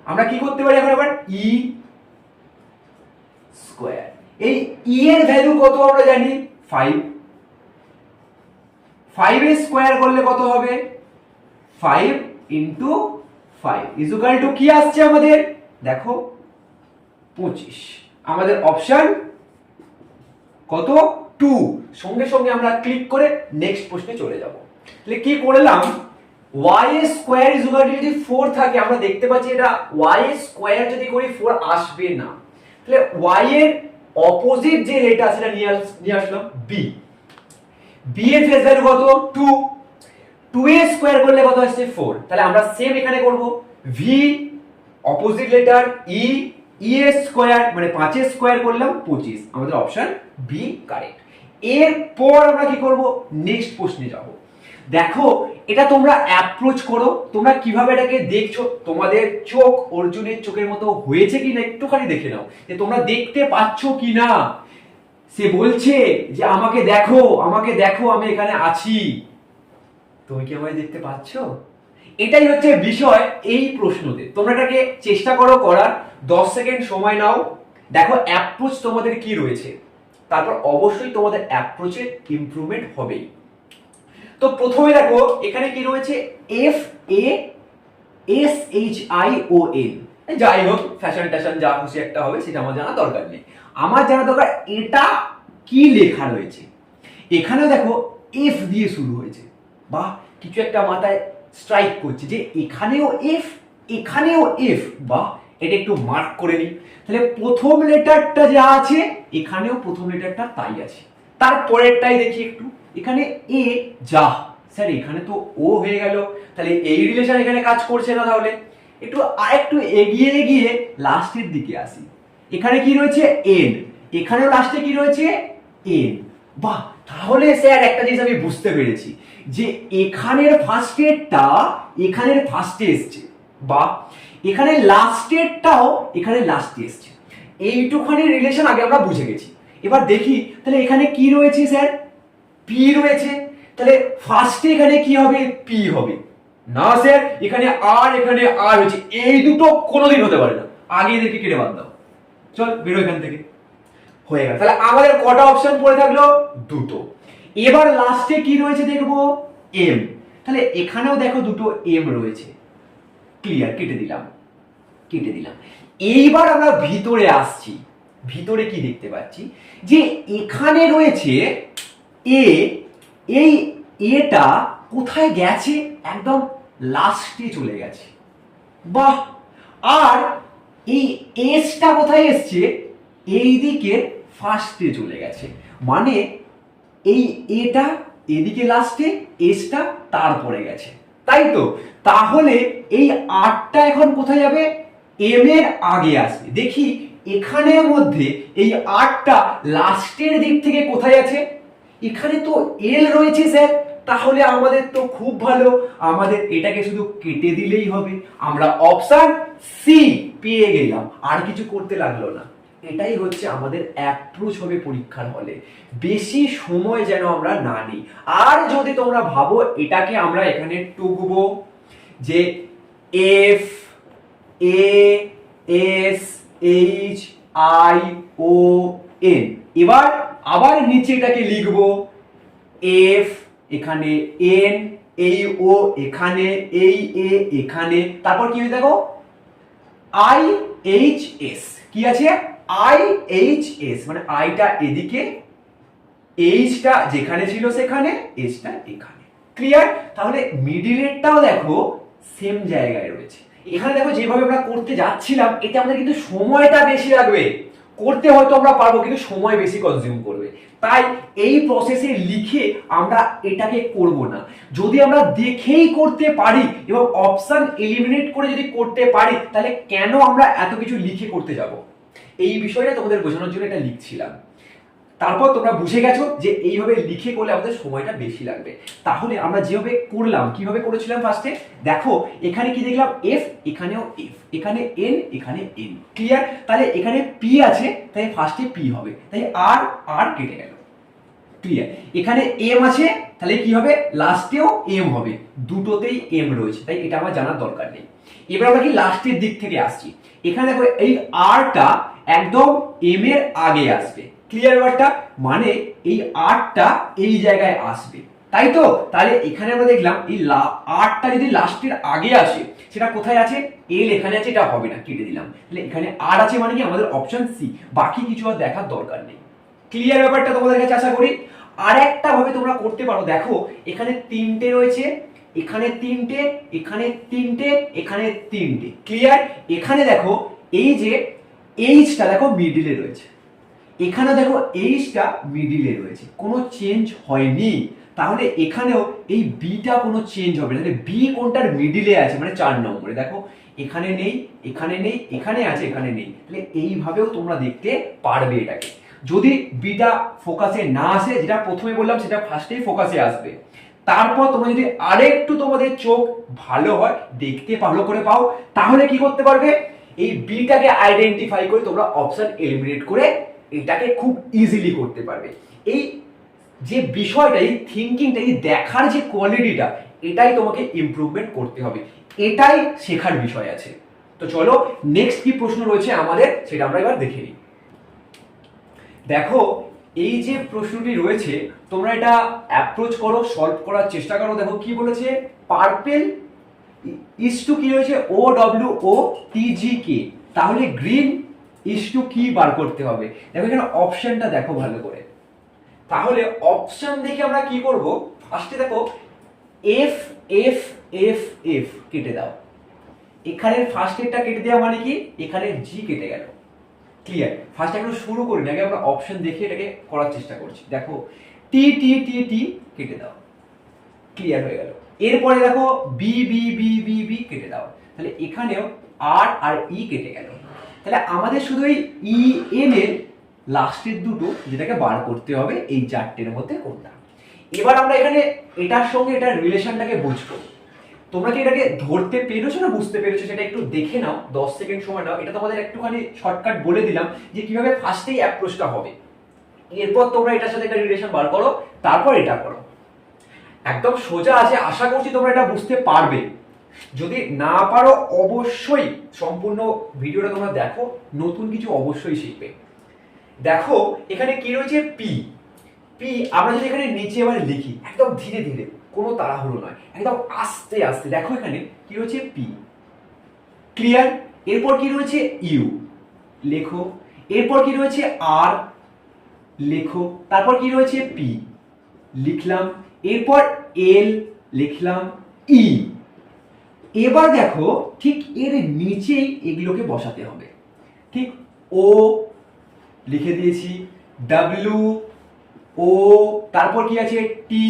আমরা কি করতে পারি এখন, আবার e স্কয়ার। এই e এর ভ্যালু কত আমরা জানি, 5। 5 এর স্কয়ার করলে কত হবে, 5 ইনটু 5 ইকুয়াল টু কি আসছে আমাদের, দেখো 25। আমাদের অপশন কত, 2। সঙ্গে সঙ্গে আমরা ক্লিক করে নেক্সট প্রশ্নে চলে যাব। তাহলে কি করলাম, y square is equal to যদি 4 থাকে আমরা দেখতে পাচ্ছি এটা y স্কয়ার যদি করি 4 আসবে না, তাহলে y এর অপোজিট যে রেটা সেটা নিয়ে আসলাম b এর ফেস ভ্যালু কত 2, 2 এ স্কয়ার করলে কত আসছে 4, তাহলে আমরা সেম এখানে করব v অপোজিট লেটার e এর স্কয়ার মানে 5 এর স্কয়ার করলাম 25, আমাদের অপশন বি কারেক্ট। এরপর আমরা কি করব, নেক্সট প্রশ্নে যাব। দেখো এটা তোমরা অ্যাপ্রোচ করো, তোমরা কিভাবে এটাকে দেখছো, তোমাদের চোখ অর্জুনের চোখের মতো হয়েছে কিনা একটুখানি দেখে নাও, যে তোমরা দেখতে পাচ্ছ কিনা। সে বলছে যে আমাকে দেখো আমাকে দেখো আমি এখানে আছি, তুমি কি আমায় দেখতে পাচ্ছ? এটাই হচ্ছে বিষয় এই প্রশ্নতে। তোমরা এটাকে চেষ্টা করো করার, 10 সেকেন্ড সময় নাও, দেখো অ্যাপ্রোচ তোমাদের কি রয়েছে, তারপর অবশ্যই তোমাদের অ্যাপ্রোচে ইমপ্রুভমেন্ট হবেই। তো প্রথমে দেখো এখানে কি রয়েছে, F A S H I O N, যাই হোক ফ্যাশন ট্যাশন যা খুশি একটা হবে সেটা আমার জানা দরকার নেই, আমার জানা দরকার এটা কি লেখা রয়েছে। এখানেও দেখো এফ দিয়ে শুরু হয়েছে, বাহ কিছু একটা মাথায় স্ট্রাইক করছে যে এখানেও এফ এখানেও এফ, বাহ এটা একটু মার্ক করে নিই। তাহলে প্রথম লেটারটা যা আছে এখানেও প্রথম লেটারটা তাই আছে, তারপরেরটাই দেখি একটু, এখানে এ যা স্যার এখানে তো ও হয়ে গেল, তাহলে এই রিলেশন এখানে কাজ করছে না, তাহলে একটু আরেকটু এগিয়ে গিয়ে লাস্টের দিকে আসি, এখানে কি রয়েছে এন, এখানেও লাস্টে কি রয়েছে এন, বাহ তাহলে স্যার একটা জিনিস আমি বুঝতে পেরেছি যে এখানের ফার্স্টেরটা এখানের ফার্স্টে এসছে, বাহ এখানে লাস্টেরটাও এখানে লাস্টে এসছে, এইটুখানি রিলেশন আগে আমরা বুঝে গেছি। এবার দেখি তাহলে এখানে কি রয়েছে স্যার, পি রয়েছে, তাহলে ফার্স্টে এখানে কি হবে পি হবে না স্যার, এখানে আর হচ্ছে, এই দুটো কোনোদিন হতে পারে না, আগে এদেরকে কেটে বাদ দাও, চল বেরো এখান থেকে, হয়ে গেল। তাহলে আমাদের কটা অপশন পড়ে থাকলো, দুটো। এবার লাস্টে কি রয়েছে দেখবো এম, তাহলে এখানেও দেখো দুটো এম রয়েছে, ক্লিয়ার, কেটে দিলাম। এইবার আমরা ভিতরে আসছি, ভিতরে কি দেখতে পাচ্ছি যে এখানে রয়েছে এ, এই এটা কোথায় গেছে, একদম লাস্টে চলে গেছে, বাহ, আর এই এসটা কোথায় এসছে, এই দিকে ফার্স্টে চলে গেছে, মানে এই এটা এদিকে লাস্টে, এসটা তারপরে গেছে, তাই তো। তাহলে এই আটটা এখন কোথায় যাবে, এম এর আগে আসবে, দেখি এখানের মধ্যে এই আটটা লাস্টের দিক থেকে কোথায় আছে, এখানে তো এল রয়েছে স্যার, তাহলে আমাদের তো খুব ভালো, আমাদের এটাকে শুধু কেটে দিলেই হবে, আমরা অপশন সি পেয়ে গেলাম, আর কিছু করতে লাগলো না। এটাই হচ্ছে আমাদের অ্যাপ্রোচ হবে পরীক্ষার হলে, বেশি সময় যেন আমরা না নিই। আর যদি তোমরা ভাবো এটাকে আমরা এখানে টুকবো যে F A S H I O N, এবার আবার নিচে এটাকে লিখবো এফ, এখানে এন, এই ও এখানে, এই এ এখানে, তারপর কি দেখো আই এইচ এস, কি আছে আই এইচ এস, মানে আইটা এদিকে, এইচটা যেখানে ছিল সেখানে, এসটা এখানে, ক্লিয়ার। তাহলে মিডিলেরটাও দেখো সেম জায়গায় রয়েছে, এখানে দেখো যেভাবে আমরা করতে যাচ্ছিলাম এতে আমাদের কিন্তু সময়টা বেশি লাগবে, করতে হয়তো আমরা পারবো কিন্তু সময় বেশি কনজিউম করবে, তাই এই প্রসেসে লিখে আমরা এটাকে করব না। যদি আমরা দেখেই করতে পারি এবং অপশন এলিমিনেট করে যদি করতে পারি, তাহলে কেন আমরা এত কিছু লিখে করতে যাব, এই বিষয়টা তোমাদের বোঝানোর জন্য এটা লিখছিলাম। তারপর তোমরা বুঝে গেছো যে এইভাবে লিখে করলে আমাদের সময়টা বেশি লাগবে। তাহলে আমরা যেভাবে করলাম, কিভাবে করেছিলাম ফার্স্টে দেখো, এখানে কি দেখলাম এফ, এখানেও এফ, এখানে এন, এখানে এন, ক্লিয়ার। তাহলে এখানে পি আছে, তাই ফার্স্টে পি হবে, তাই আর আর কেটে গেল, ক্লিয়ার। এখানে এম আছে, তাহলে কি হবে লাস্টেও এম হবে, দুটোতেই এম রয়েছে, তাই এটা আমার জানার দরকার নেই। এবার আমরা কি লাস্টের দিক থেকে আসছি, এখানে দেখো এই আরটা একদম এম এর আগে আসবে, ক্লিয়ার ব্যাপারটা, মানে এই আরটা এই জায়গায় আসবে, তাই তো। তাহলে এখানে আমরা দেখলাম এই আরটা যদি লাস্টের আগে আসে, সেটা কোথায় আছে, এল এখানে আছে, এটা হবে না, কেটে দিলাম। তাহলে এখানে আর আছে, মানে কি আমাদের অপশন সি, বাকি কিছু আর দেখার দরকার নেই, ক্লিয়ার ব্যাপারটা তোমাদের কাছে আশা করি। আর একটা ভাবে তোমরা করতে পারো, দেখো এখানে 3টে রয়েছে, এখানে 3টে, এখানে 3টে, এখানে 3টে। ক্লিয়ার? এখানে দেখো এই যে এইচটা দেখো মিডিলে রয়েছে, এখানে দেখো এইচটা মিডিলে রয়েছে, কোনো চেঞ্জ হয়নি। তাহলে এখানেও এই বিটা কোনো চেঞ্জ হবে না। তাহলে বি কোনটার মিডিলে আছে, মানে 4 নম্বরে দেখো এখানে নেই, এখানে নেই, এখানে আছে, এখানে নেই। তাহলে এইভাবেও তোমরা দেখতে পারবে এটাকে। যদি বিটা ফোকাসে না আসে, যেটা প্রথমে বললাম সেটা ফার্স্টেই ফোকাসে আসবে। তারপর তোমরা যদি আরেকটু তোমাদের চোখ ভালো হয়, দেখতে ভালো করে পাও, তাহলে কি করতে পারবে, এই বিটাকে আইডেন্টিফাই করে তোমরা অপশন এলিমিনেট করে এটাকে খুব ইজিলি করতে পারবে। এই যে বিষয়টা, এই থিঙ্কিংটা, এই দেখার যে কোয়ালিটিটা, এটাই তোমাকে ইমপ্রুভমেন্ট করতে হবে, এটাই শেখার বিষয় আছে। তো চলো নেক্সট কি প্রশ্ন রয়েছে আমাদের, সেটা আমরা এবার দেখে নিই। দেখো এই যে প্রশ্নটি রয়েছে, তোমরা এটা অ্যাপ্রোচ করো, সলভ করার চেষ্টা করো। দেখো কি বলেছে, পার্পেল ইজ টু কি রয়েছে, ও ডব্লিউ ও টি জি কে, তাহলে গ্রিন ইজ টু কি বার করতে হবে। দেখো এখানে অপশনটা দেখো ভালো করে। তাহলে অপশন দেখে আমরা কি করব, ফার্স্টে দেখো এফ এফ এফ এফ কেটে দাও। এখানে ফার্স্ট এরটা কেটে দেওয়া মানে কি, এখানে জি কেটে গেল। ক্লিয়ার? ফার্স্ট এখন শুরু করি না, আগে আমরা অপশন দেখে এটাকে করার চেষ্টা করছি। দেখো টি টি টি টি কেটে দাও, ক্লিয়ার হয়ে গেল। এরপরে দেখো B B B B B কেটে দাও, তাহলে এখানেও আর আর ই কেটে গেল। তাহলে আমাদের শুধু এই ই এন এর লাস্টের দুটো যেটাকে বার করতে হবে, এই 4টের মধ্যে কোনটা। এবার আমরা এখানে এটার সঙ্গে এটার রিলেশনটাকে বুঝবো। তোমরা কি এটাকে ধরতে পেরেছো না বুঝতে পেরেছো সেটা একটু দেখে নাও, 10 সেকেন্ড সময় নাও। এটা তোমাদের একটুখানি শর্টকাট বলে দিলাম যে কিভাবে ফার্স্টেই অ্যাপ্রোচটা হবে। এরপর তোমরা এটার সাথে একটা রিলেশন বার করো, তারপর এটা করো। একদম সোজা আছে, আশা করছি তোমরা এটা বুঝতে পারবে। যদি না পারো অবশ্যই সম্পূর্ণ ভিডিওটা তোমরা দেখো, নতুন কিছু অবশ্যই শিখবে। দেখো এখানে কি রয়েছে, পি। পি আমরা যদি এখানে নিচে এবার লিখি, একদম ধীরে ধীরে, কোনো তাড়াহুড়ো নয়, একদম আস্তে আস্তে। দেখো এখানে কি রয়েছে, পি। ক্লিয়ার? এরপর কি রয়েছে, ইউ লেখো। এরপর কি রয়েছে, আর লেখো। তারপর কি রয়েছে, পি লিখলাম। এরপর এল লিখলাম, ই। এবার দেখো ঠিক এর নিচেই এগুলোকে বসাতে হবে। ঠিক, ও লিখে দিয়েছি, ডাব্লিউ, ও, তারপর কি আছে, টি,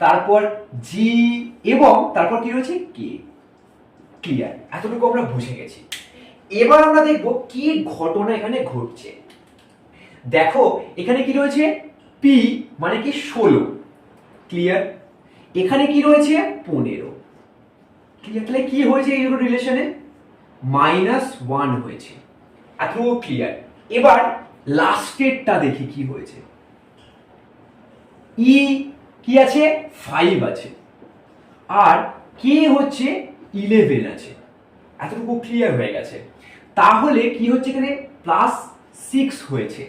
তারপর জি, এবং তারপর কি রয়েছে, কে। ক্লিয়ার? এতটুকু আমরা বুঝে গেছি। এবার আমরা দেখব কি ঘটনা এখানে ঘটছে। দেখো এখানে কি রয়েছে, পি মানে কি 16। ক্লিয়ার? এখানে কি রয়েছে, 15। ক্লিয়ার? তাহলে কি হয়েছে এই দুটো রিলেশনে, -1 হয়েছে। এতটুকু ক্লিয়ার? এবার লাস্টেরটা দেখি কি হয়েছে। ই কি আছে, 5 আছে, আর কে হচ্ছে 11 আছে। এতটুকু ক্লিয়ার হয়ে গেছে। তাহলে কি হচ্ছে, এখানে +6 হয়েছে।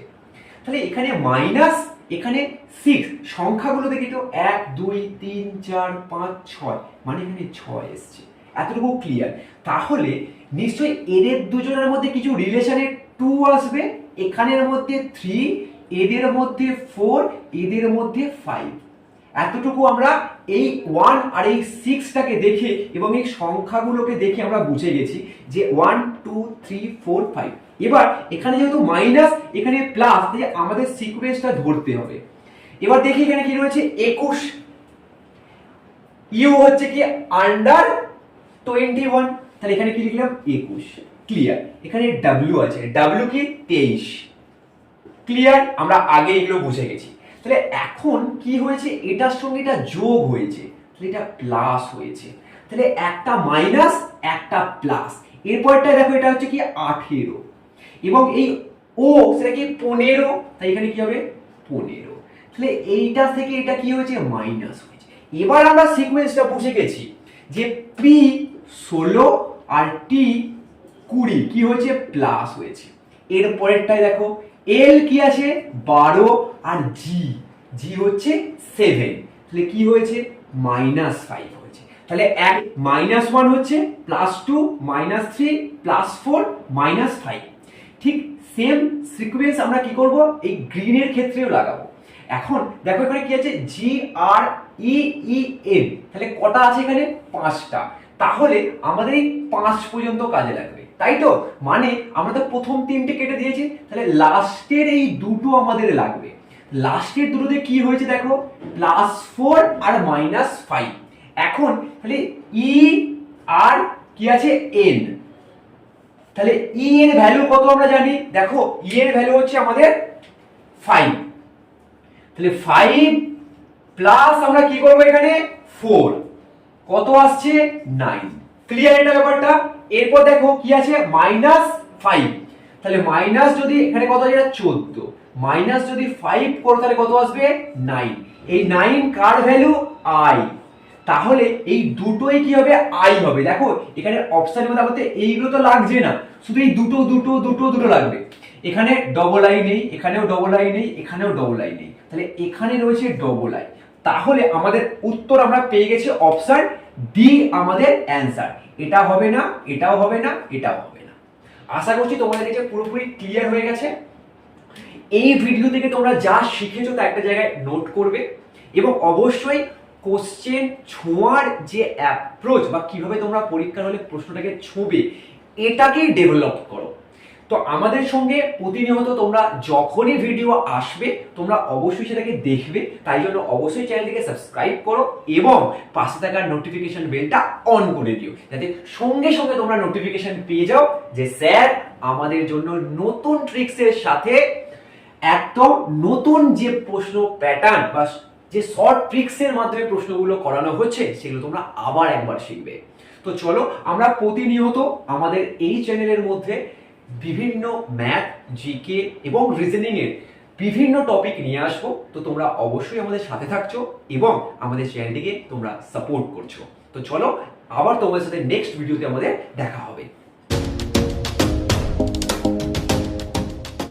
তাহলে এখানে মাইনাস, এখানে 6, সংখ্যাগুলো দেখি তো, 1 2 3 4 5 6, মানে এখানে 6 এসছে। এতটুকু ক্লিয়ার? তাহলে নিশ্চয়ই এদের দুজনের মধ্যে কিছু রিলেশনের 2 আসবে, এখানের মধ্যে 3, এদের মধ্যে 4, এদের মধ্যে 5। এতটুকু আমরা এই 1 আর এই 6টাকে দেখে এবং এই সংখ্যাগুলোকে দেখে আমরা বুঝে গেছি যে 1 2 3 4 5। এবার এখানে যেহেতু মাইনাস, এখানে প্লাস, তাই আমাদের সিকোয়েন্সটা ধরতে হবে। এবার দেখি এখানে কি রয়েছে, 21। ইউ হচ্ছে কি আন্ডার 21, তাহলে এখানে কি লিখলাম, 21। ক্লিয়ার? এখানে ডাব্লিউ আছে, ডাব্লিউ কি 23। ক্লিয়ার? আমরা আগে এগুলো বুঝে গেছি। তাহলে এখন কি হয়েছে, এটার সঙ্গে এটা যোগ হয়েছে, তাহলে এটা প্লাস হয়েছে। তাহলে একটা মাইনাস, একটা প্লাস। এরপরটা দেখো এটা হচ্ছে কি 18, এবং এই ও সেটা কি 15, তাই এখানে কি হবে, 15। তাহলে এইটা থেকে এটা কি হয়েছে, মাইনাস হয়েছে। এবার আমরা সিকোয়েন্সটা বুঝে গেছি যে পি 16 আর টি 20 কি হয়েছে, প্লাস হয়েছে। এর পরেরটাই দেখো, এল কি আছে 12, আর জি, জি হচ্ছে 7, তাহলে কি হয়েছে, -5 হয়েছে। তাহলে এক -1 হচ্ছে, +2, -3, +4, -5। ঠিক সেম সিকোয়েন্স আমরা কি করব, এই গ্রিনের ক্ষেত্রেও লাগাবো। এখন দেখো এখানে কি আছে GREEN, তাহলে কটা আছে এখানে 5টা, তাহলে আমাদের এই 5 পর্যন্ত কাজে লাগবে, তাই তো? মানে আমরা তো প্রথম 3টে কেটে দিয়েছি, তাহলে লাস্টের এই দুটো আমাদের লাগবে। লাস্টের দুটোতে কি হয়েছে দেখো, +4 আর -5। এখন তাহলে ই আর কি আছে এন, তাহলে ই এর ভ্যালু কত আমরা জানি, দেখো ই এর ভ্যালু হচ্ছে আমাদের 5, তাহলে 5 প্লাস আমরা কি করব এখানে 4, কত আসছে 9। ক্লিয়ার এটা ব্যাপারটা? এরপর দেখো কি আছে -5, তাহলে মাইনাস যদি এখানে কত আছে 14, মাইনাস যদি 5 করো তাহলে কত আসবে 9। এই 9 কার ভ্যালু আই, তাহলে এই দুটোই কি হবে আই হবে। দেখো এখানে অপশনের মধ্যে আমাদের এইগুলো তো লাগছে না, শুধু এই দুটো দুটো দুটো দুটো লাগবে। এখানে ডবল আই নেই, এখানেও ডবল আই নেই, এখানেও ডবল আই নেই, তাহলে এখানে রয়েছে ডবল আই। তাহলে আমাদের উত্তর আমরা পেয়ে গেছি অপশন ডি আমাদের অ্যান্সার। এটা হবে না, এটাও হবে না, এটাও হবে না। আশা করছি তোমাদের কাছে পুরোপুরি ক্লিয়ার হয়ে গেছে। এই ভিডিও থেকে তোমরা যা শিখেছো তা একটা জায়গায় নোট করবে এবং অবশ্যই কোশ্চেন ছোঁয়ার যে অ্যাপ্রোচ বা কিভাবে তোমরা পরীক্ষার হলে প্রশ্নটাকে ছোঁবে এটাকেই ডেভেলপ করো। তো আমাদের সঙ্গে প্রতিনিয়ত তোমরা যখনই ভিডিও আসবে তোমরা অবশ্যই সেটাকে দেখবে, তাই জন্য অবশ্যই চ্যানেলটিকে সাবস্ক্রাইব করো এবং পাশে থাকা নোটিফিকেশন বেলটা অন করে দিও, যাতে সঙ্গে সঙ্গে তোমরা নোটিফিকেশন পেয়ে যাও যে স্যার আমাদের জন্য নতুন ট্রিক্সের সাথে একদম নতুন যে প্রশ্ন প্যাটার্ন বা যে শর্ট ট্রিক্সের মাধ্যমে প্রশ্নগুলো করানো হচ্ছে সেগুলো তোমরা আবার একবার শিখবে। তো চলো আমরা প্রতিনিয়ত আমাদের এই চ্যানেলের মধ্যে বিভিন্ন ম্যাথ, জিকে এবং রিজনিং এর বিভিন্ন টপিক নিয়ে আসবো। তো তোমরা অবশ্যই আমাদের সাথে থাকছো এবং আমাদের চ্যানেলটিকে তোমরা সাপোর্ট করছো। তো চলো আবার তোমাদের সাথে নেক্সট ভিডিওতে আমাদের দেখা হবে।